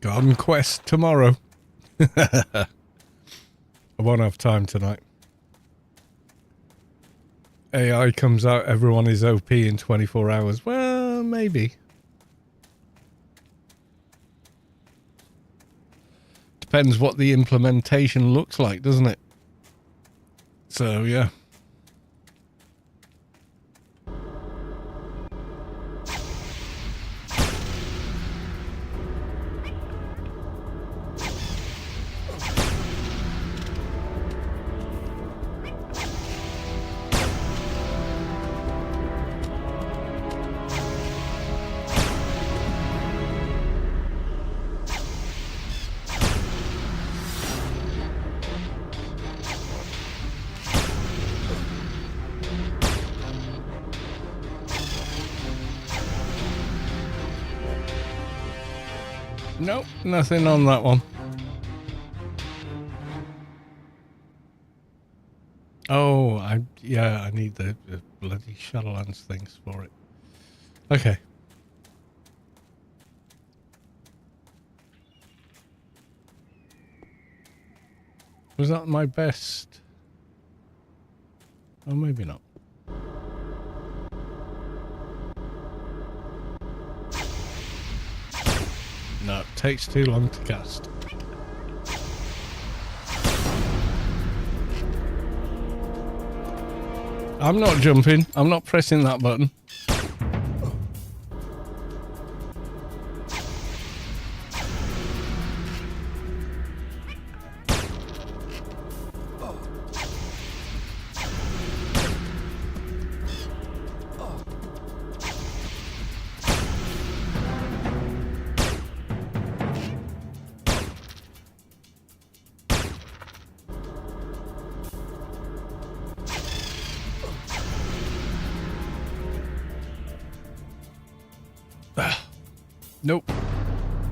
Garden quest tomorrow. I won't have time tonight. AI comes out, everyone is OP in 24 hours. Well, maybe. Depends what the implementation looks like, doesn't it? So, yeah. Nope, nothing on that one. Oh, I need the bloody Shadowlands things for it. Okay. Was that my best? Oh, maybe not. No, it takes too long to cast. I'm not jumping. I'm not pressing that button. Nope.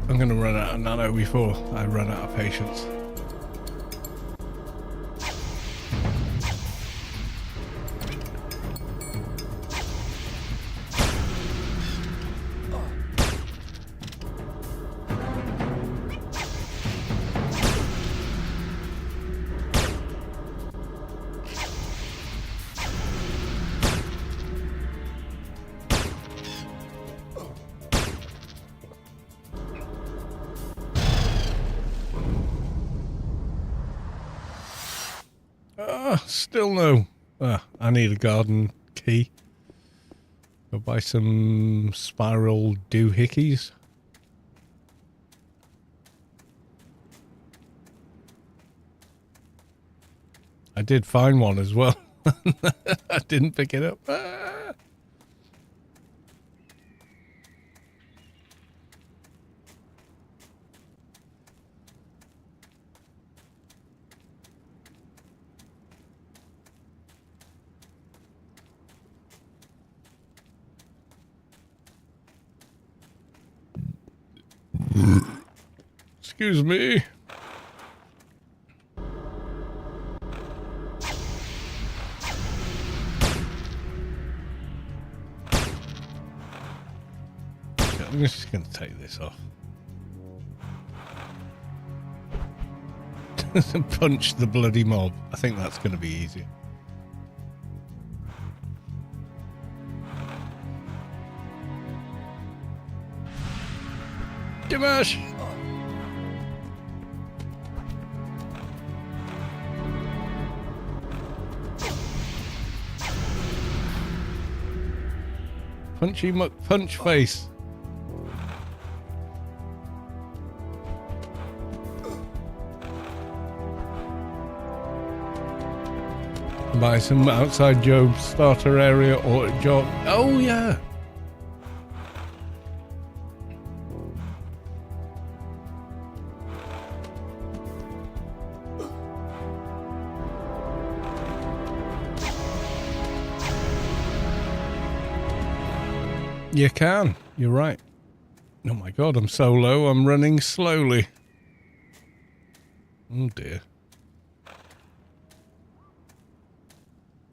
I'm going to run out of nano before I run out of patience. Still no. I need a garden key. Go buy some spiral doohickeys. I did find one as well. I didn't pick it up. Excuse me. I'm just going to take this off. Punch the bloody mob. I think that's going to be easier. Dimash! Punchy muck punch face. Buy some outside Job's starter area or job. Oh yeah. You can. You're right. Oh my god, I'm so low, I'm running slowly. Oh dear.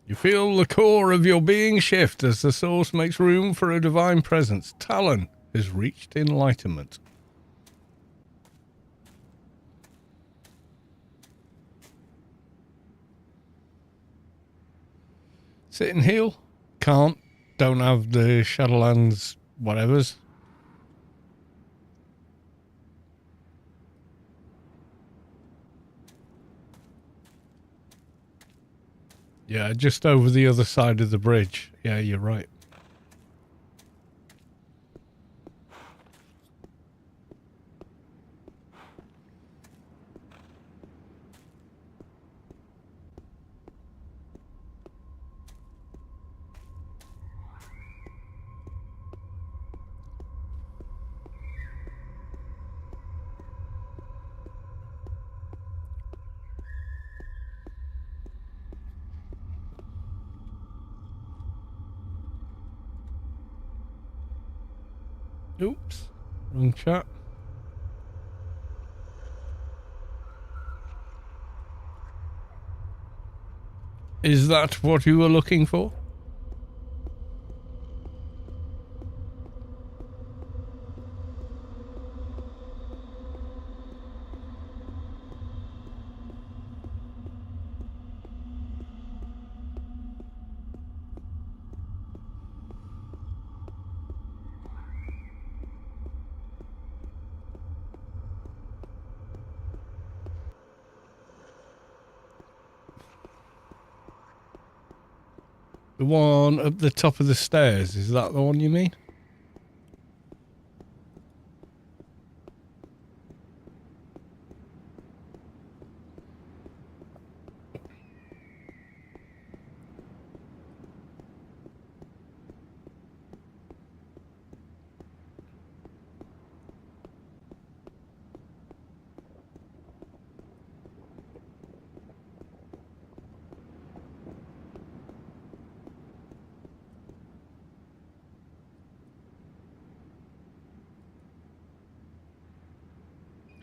You feel the core of your being shift as the source makes room for a divine presence. Talon has reached enlightenment. Sit and heal? Can't. Don't have the Shadowlands whatevers. Yeah, just over the other side of the bridge. Yeah, you're right. Oops, wrong chat. Is that what you were looking for? The one up the top of the stairs, is that the one you mean?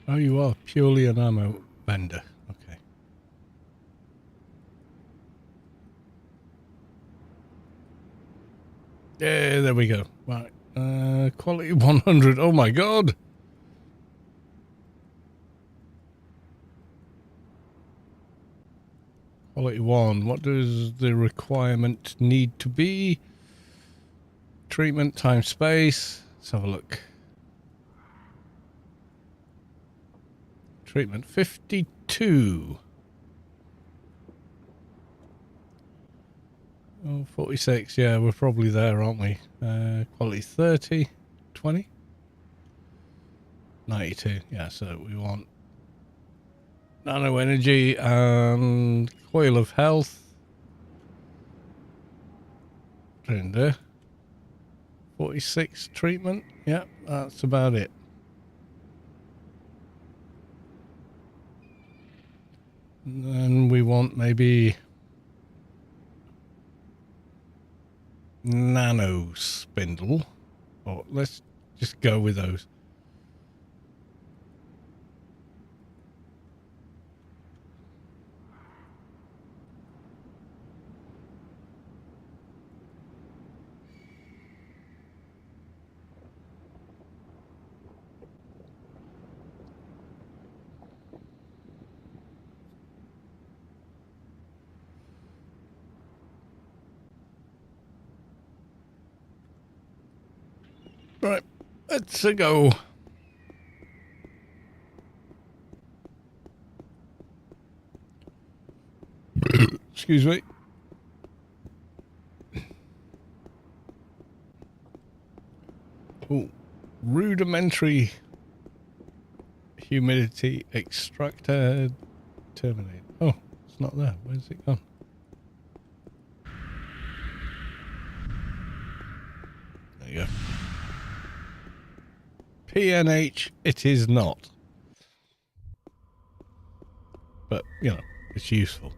Oh, you are purely an ammo vendor. Okay. Yeah, there we go. Right. Quality 100. Oh my god. Quality 1. What does the requirement need to be? Treatment, time, space. Let's have a look. Treatment 52. Oh, 46. Yeah, we're probably there, aren't we? Quality 30. 20. 92. Yeah, so we want nano energy and coil of health. In there. 46 treatment. Yeah, that's about it. And then we want maybe nano spindle. Or let's just go with those. Let's go. Excuse me. Oh, rudimentary humidity extractor terminated. Oh, it's not there. Where's it gone? There you go. PNH, it is not. But, you know, it's useful.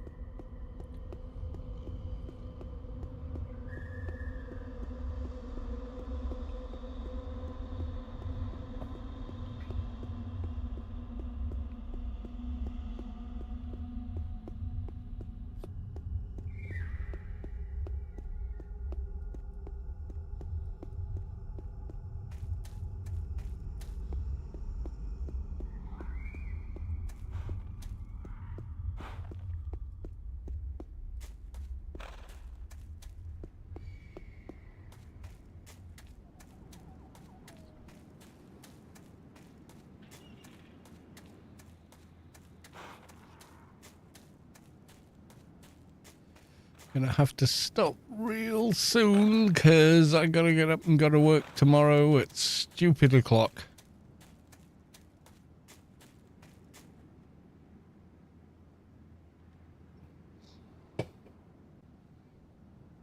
Gonna have to stop real soon because I gotta get up and go to work tomorrow at stupid o'clock.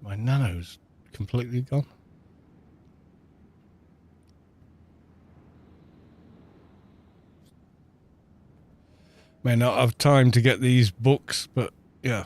My nano's completely gone. May not have time to get these books, but yeah.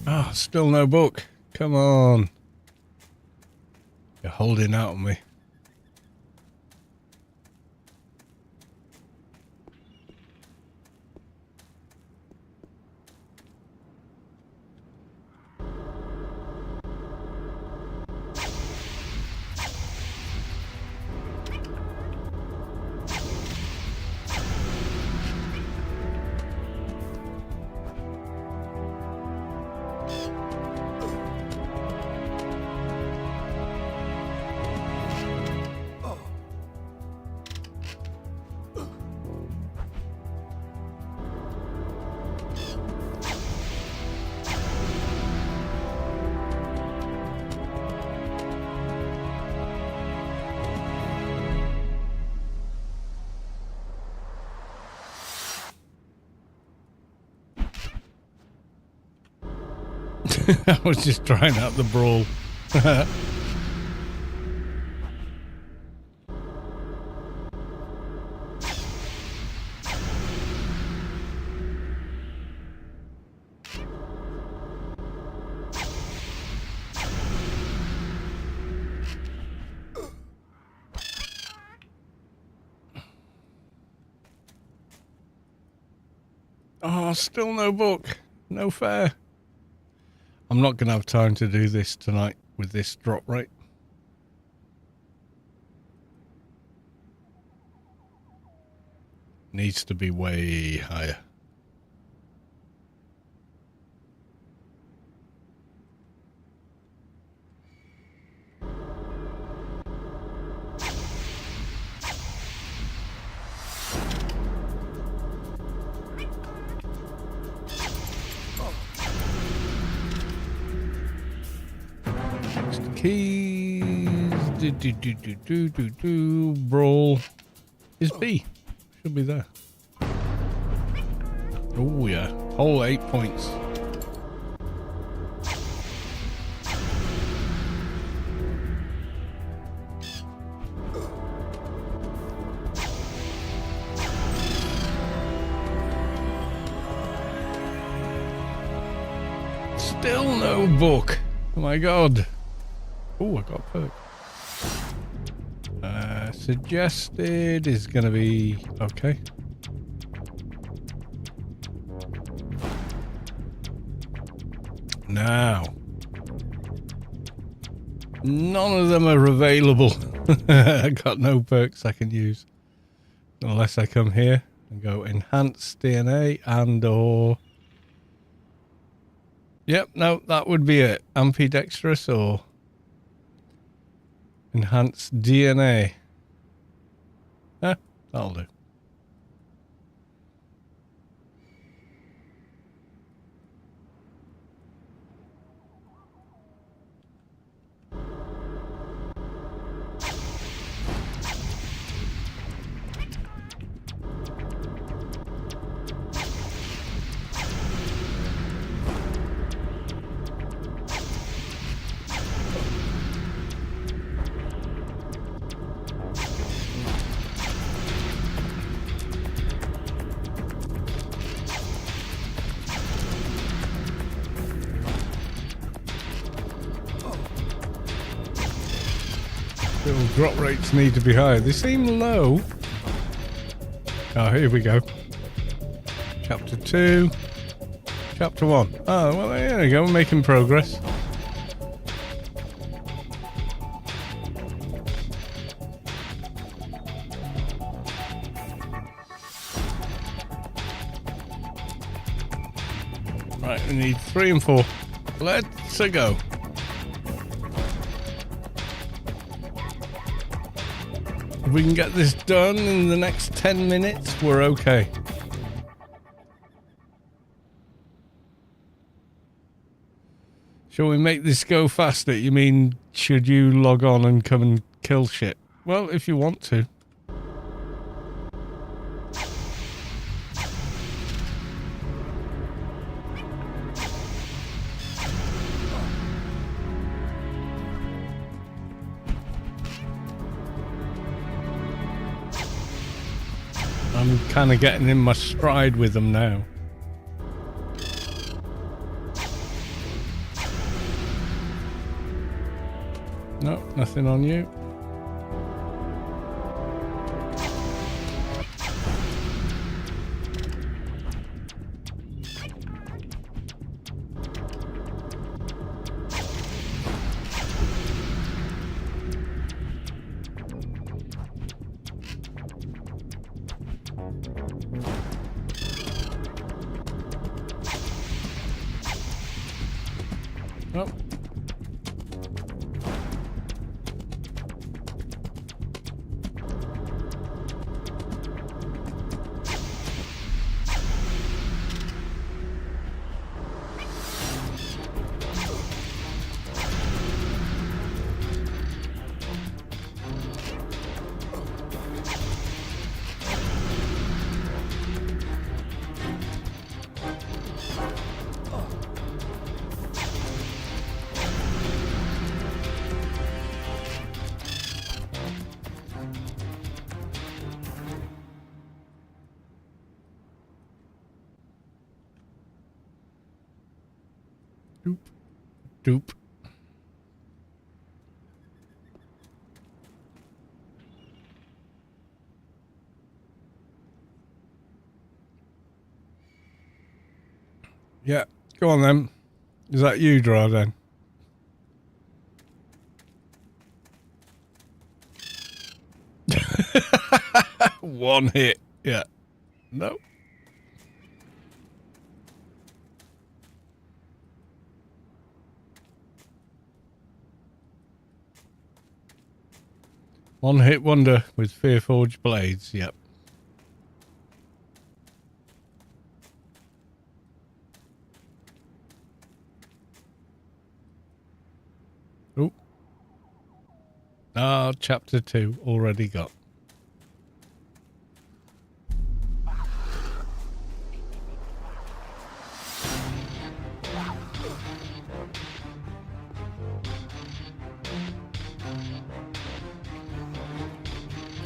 Oh, still no book. Come on. You're holding out on me. I was just trying out the brawl. Oh, still no book. No fair. I'm not going to have time to do this tonight with this drop rate. Needs to be way higher. Keys, brawl. is B. Should be there. Oh yeah, whole 8 points. Still no book. Oh my god. Oh, I got a perk. Suggested is gonna be okay. Now, none of them are available. I got no perks I can use unless I come here and go enhance DNA and or. Yep, no, that would be it. Ambidextrous or enhanced DNA. That'll do. Little drop rates need to be higher. They seem low. Oh, here we go. Chapter 2. Chapter 1. Oh, well, there we go. We're making progress. Right, we need 3 and 4. Let's go. If we can get this done in the next 10 minutes, we're okay. Shall we make this go faster? You mean, should you log on and come and kill shit? Well, if you want to. I'm kind of getting in my stride with them now. No, nothing on you. Oh. Doop. Doop. Yeah, go on then. Is that you, Draw, then? One hit. Yeah. No. One hit wonder with Fearforged blades. Yep. Oh. Ah, chapter 2 already got.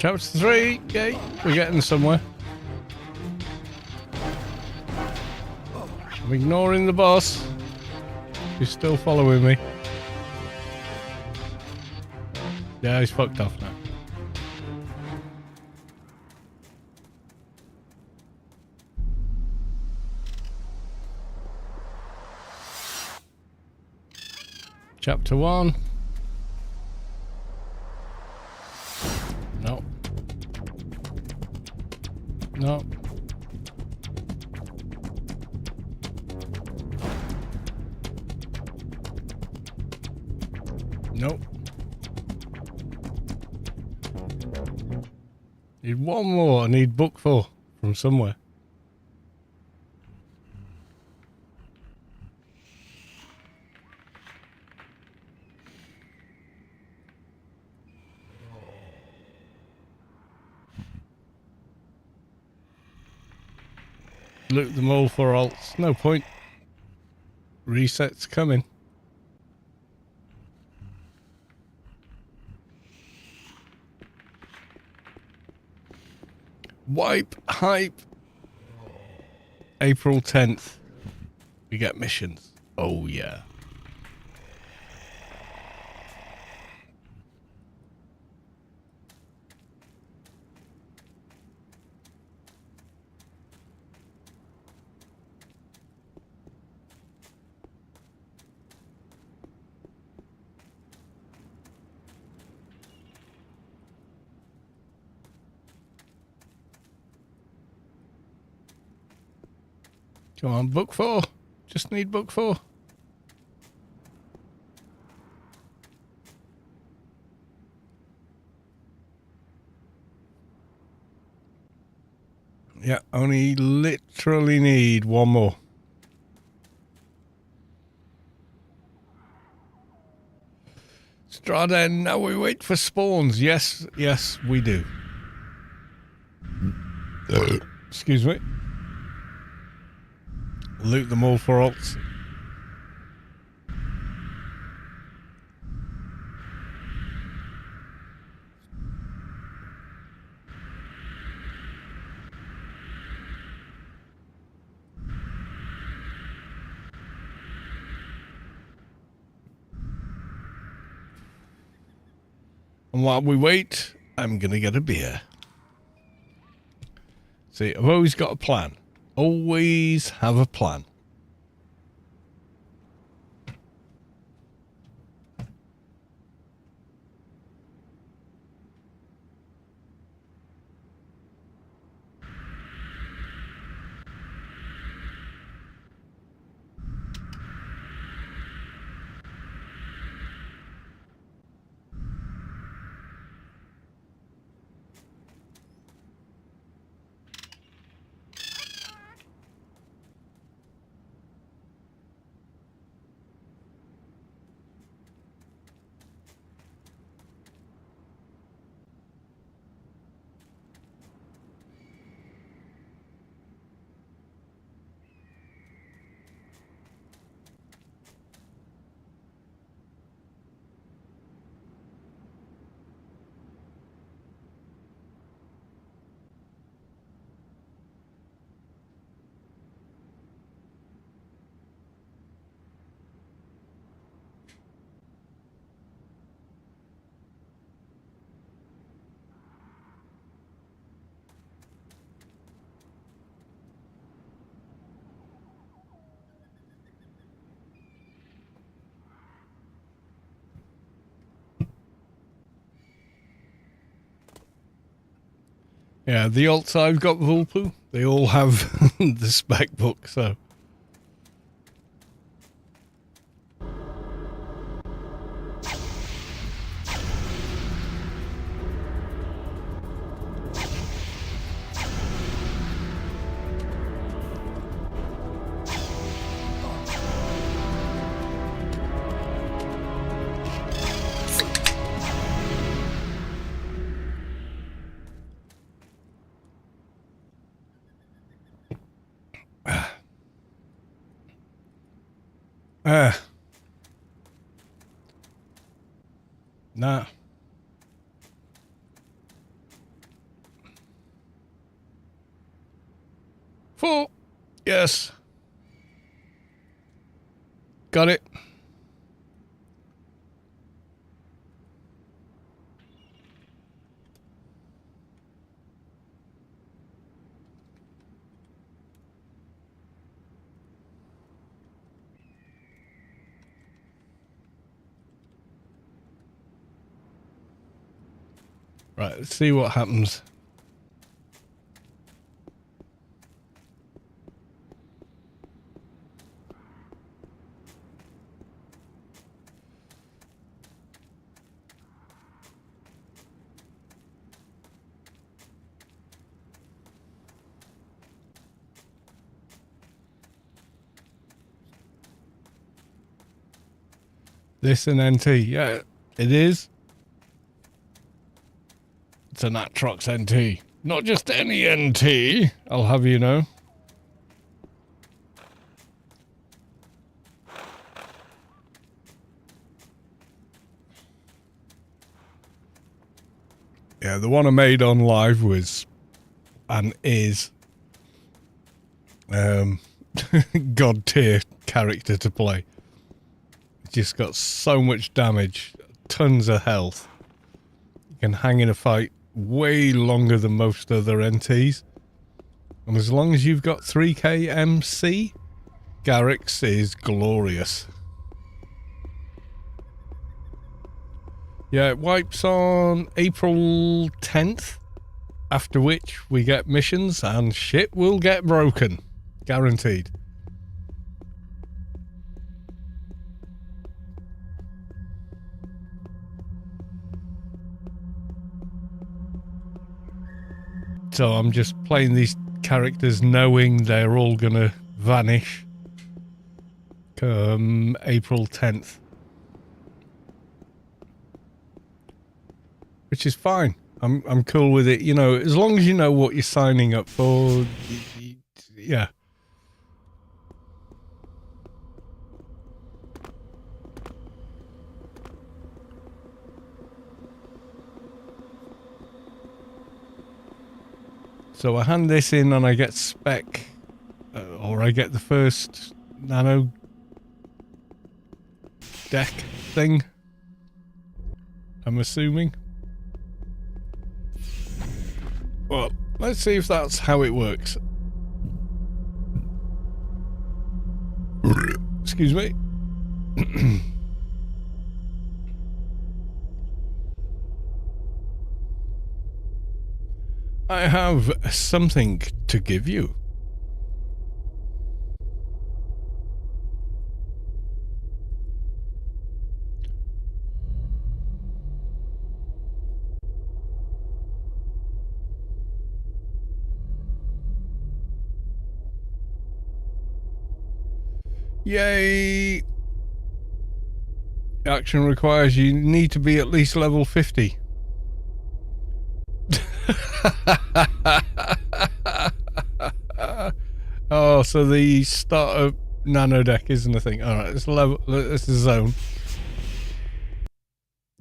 Chapter 3, yay, we're getting somewhere. I'm ignoring the boss. He's still following me. Yeah, he's fucked off now. Chapter 1. No. No. Nope. Need one more. I need book 4 from somewhere. Loot them all for alts. No point. Reset's coming. Wipe hype. April 10th. We get missions. Oh yeah. Come on, book 4. Just need book 4. Yeah, only literally need one more. Strada, now we wait for spawns. Yes, yes, we do. Excuse me. Loot them all for alts. And while we wait, I'm gonna get a beer. See, I've always got a plan. Always have a plan. Yeah, the alts I've got, Vulpu, they all have the spec book, so. Nah. 4. Yes. Got it. Right, let's see what happens. This an NT? Yeah, it is. It's an Atrox NT. Not just any NT, I'll have you know. Yeah, the one I made on live was and is god tier character to play. It's just got so much damage, tons of health. You can hang in a fight way longer than most other NTs. And as long as you've got 3k MC, Garrix is glorious. Yeah, it wipes on April 10th, after which we get missions and shit will get broken. Guaranteed. So I'm just playing these characters knowing they're all gonna vanish come April 10th. Which is fine. I'm cool with it. You know, as long as you know what you're signing up for, yeah. So I hand this in and I get spec, or I get the first nano deck thing, I'm assuming. Well, let's see if that's how it works. Excuse me. I have something to give you. Yay! Action requires you need to be at least level 50. Oh, so the starter nano deck isn't a thing. Alright, it's a zone.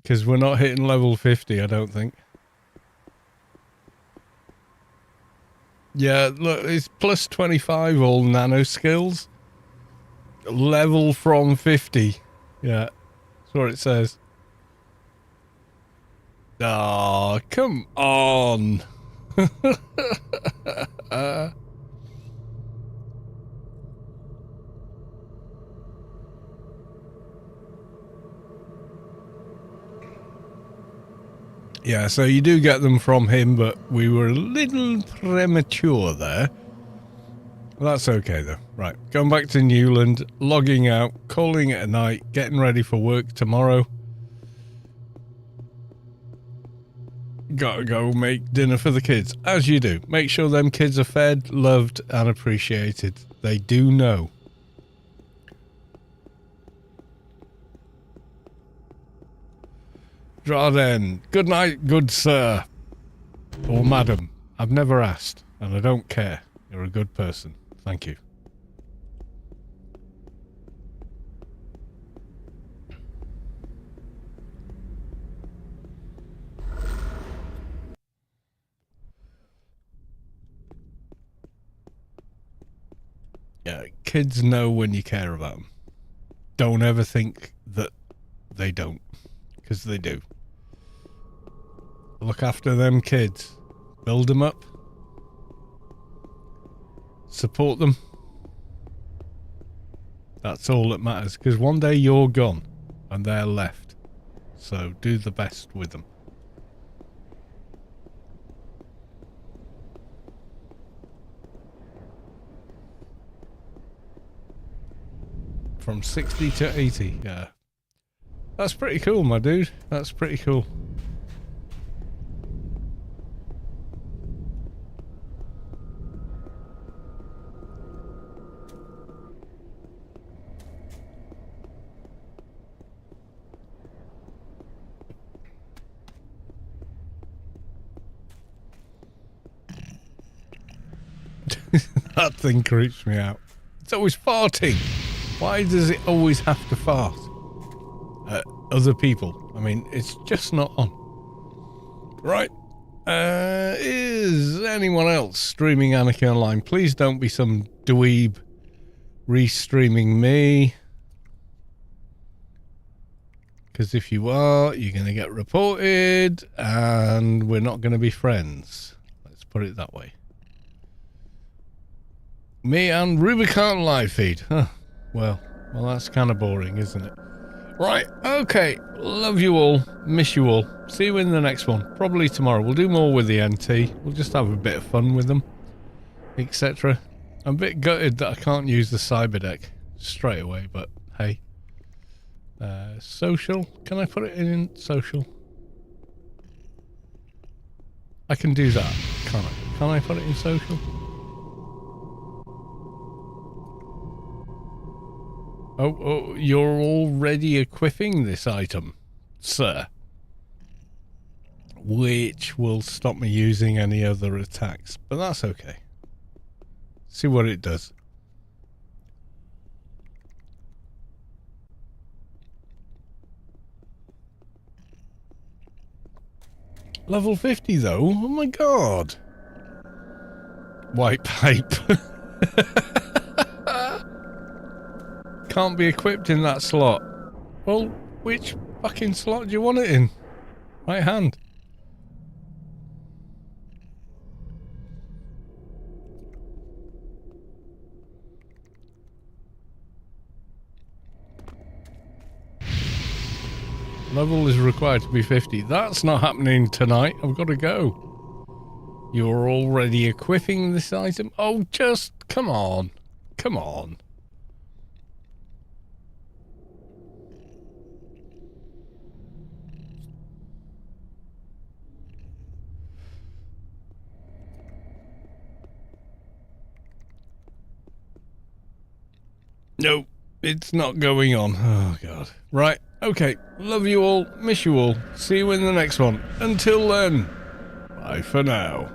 Because we're not hitting level 50, I don't think. Yeah, look, it's plus 25 all nano skills. Level from 50. Yeah, that's what it says. Oh, come on. Yeah, so you do get them from him, but we were a little premature there. That's okay though. Right, going back to Newland, logging out, calling it a night, getting ready for work tomorrow. Gotta go make dinner for the kids, as you do. Make sure them kids are fed, loved, and appreciated. They do know. Draden, good night, good sir. Or madam. I've never asked, and I don't care. You're a good person. Thank you. Yeah, kids know when you care about them. Don't ever think that they don't, because they do. Look after them kids. Build them up. Support them. That's all that matters, because one day you're gone and they're left. So do the best with them. From 60 to 80, yeah. That's pretty cool, my dude. That's pretty cool. That thing creeps me out. It's always farting. Why does it always have to fart at other people? I mean, it's just not on. Right. Is anyone else streaming Anarchy Online? Please don't be some dweeb re-streaming me. Because if you are, you're going to get reported and we're not going to be friends. Let's put it that way. Me and Rubi-ka live feed. Huh. Well, that's kind of boring, isn't it? Right, okay. Love you all. Miss you all. See you in the next one. Probably tomorrow. We'll do more with the NT. We'll just have a bit of fun with them, etc. I'm a bit gutted that I can't use the cyber deck straight away, but hey. Social. Can I put it in social? I can do that, can't I? Can I put it in social? Oh, you're already equipping this item, sir. Which will stop me using any other attacks, but that's okay. See what it does. Level 50 though? Oh my god. White pipe. Can't be equipped in that slot. Well, which fucking slot do you want it in? Right hand. Level is required to be 50. That's not happening tonight. I've got to go. You're already equipping this item? Oh, just come on. Come on. No, it's not going on. Oh, God. Right. Okay. Love you all. Miss you all. See you in the next one. Until then, bye for now.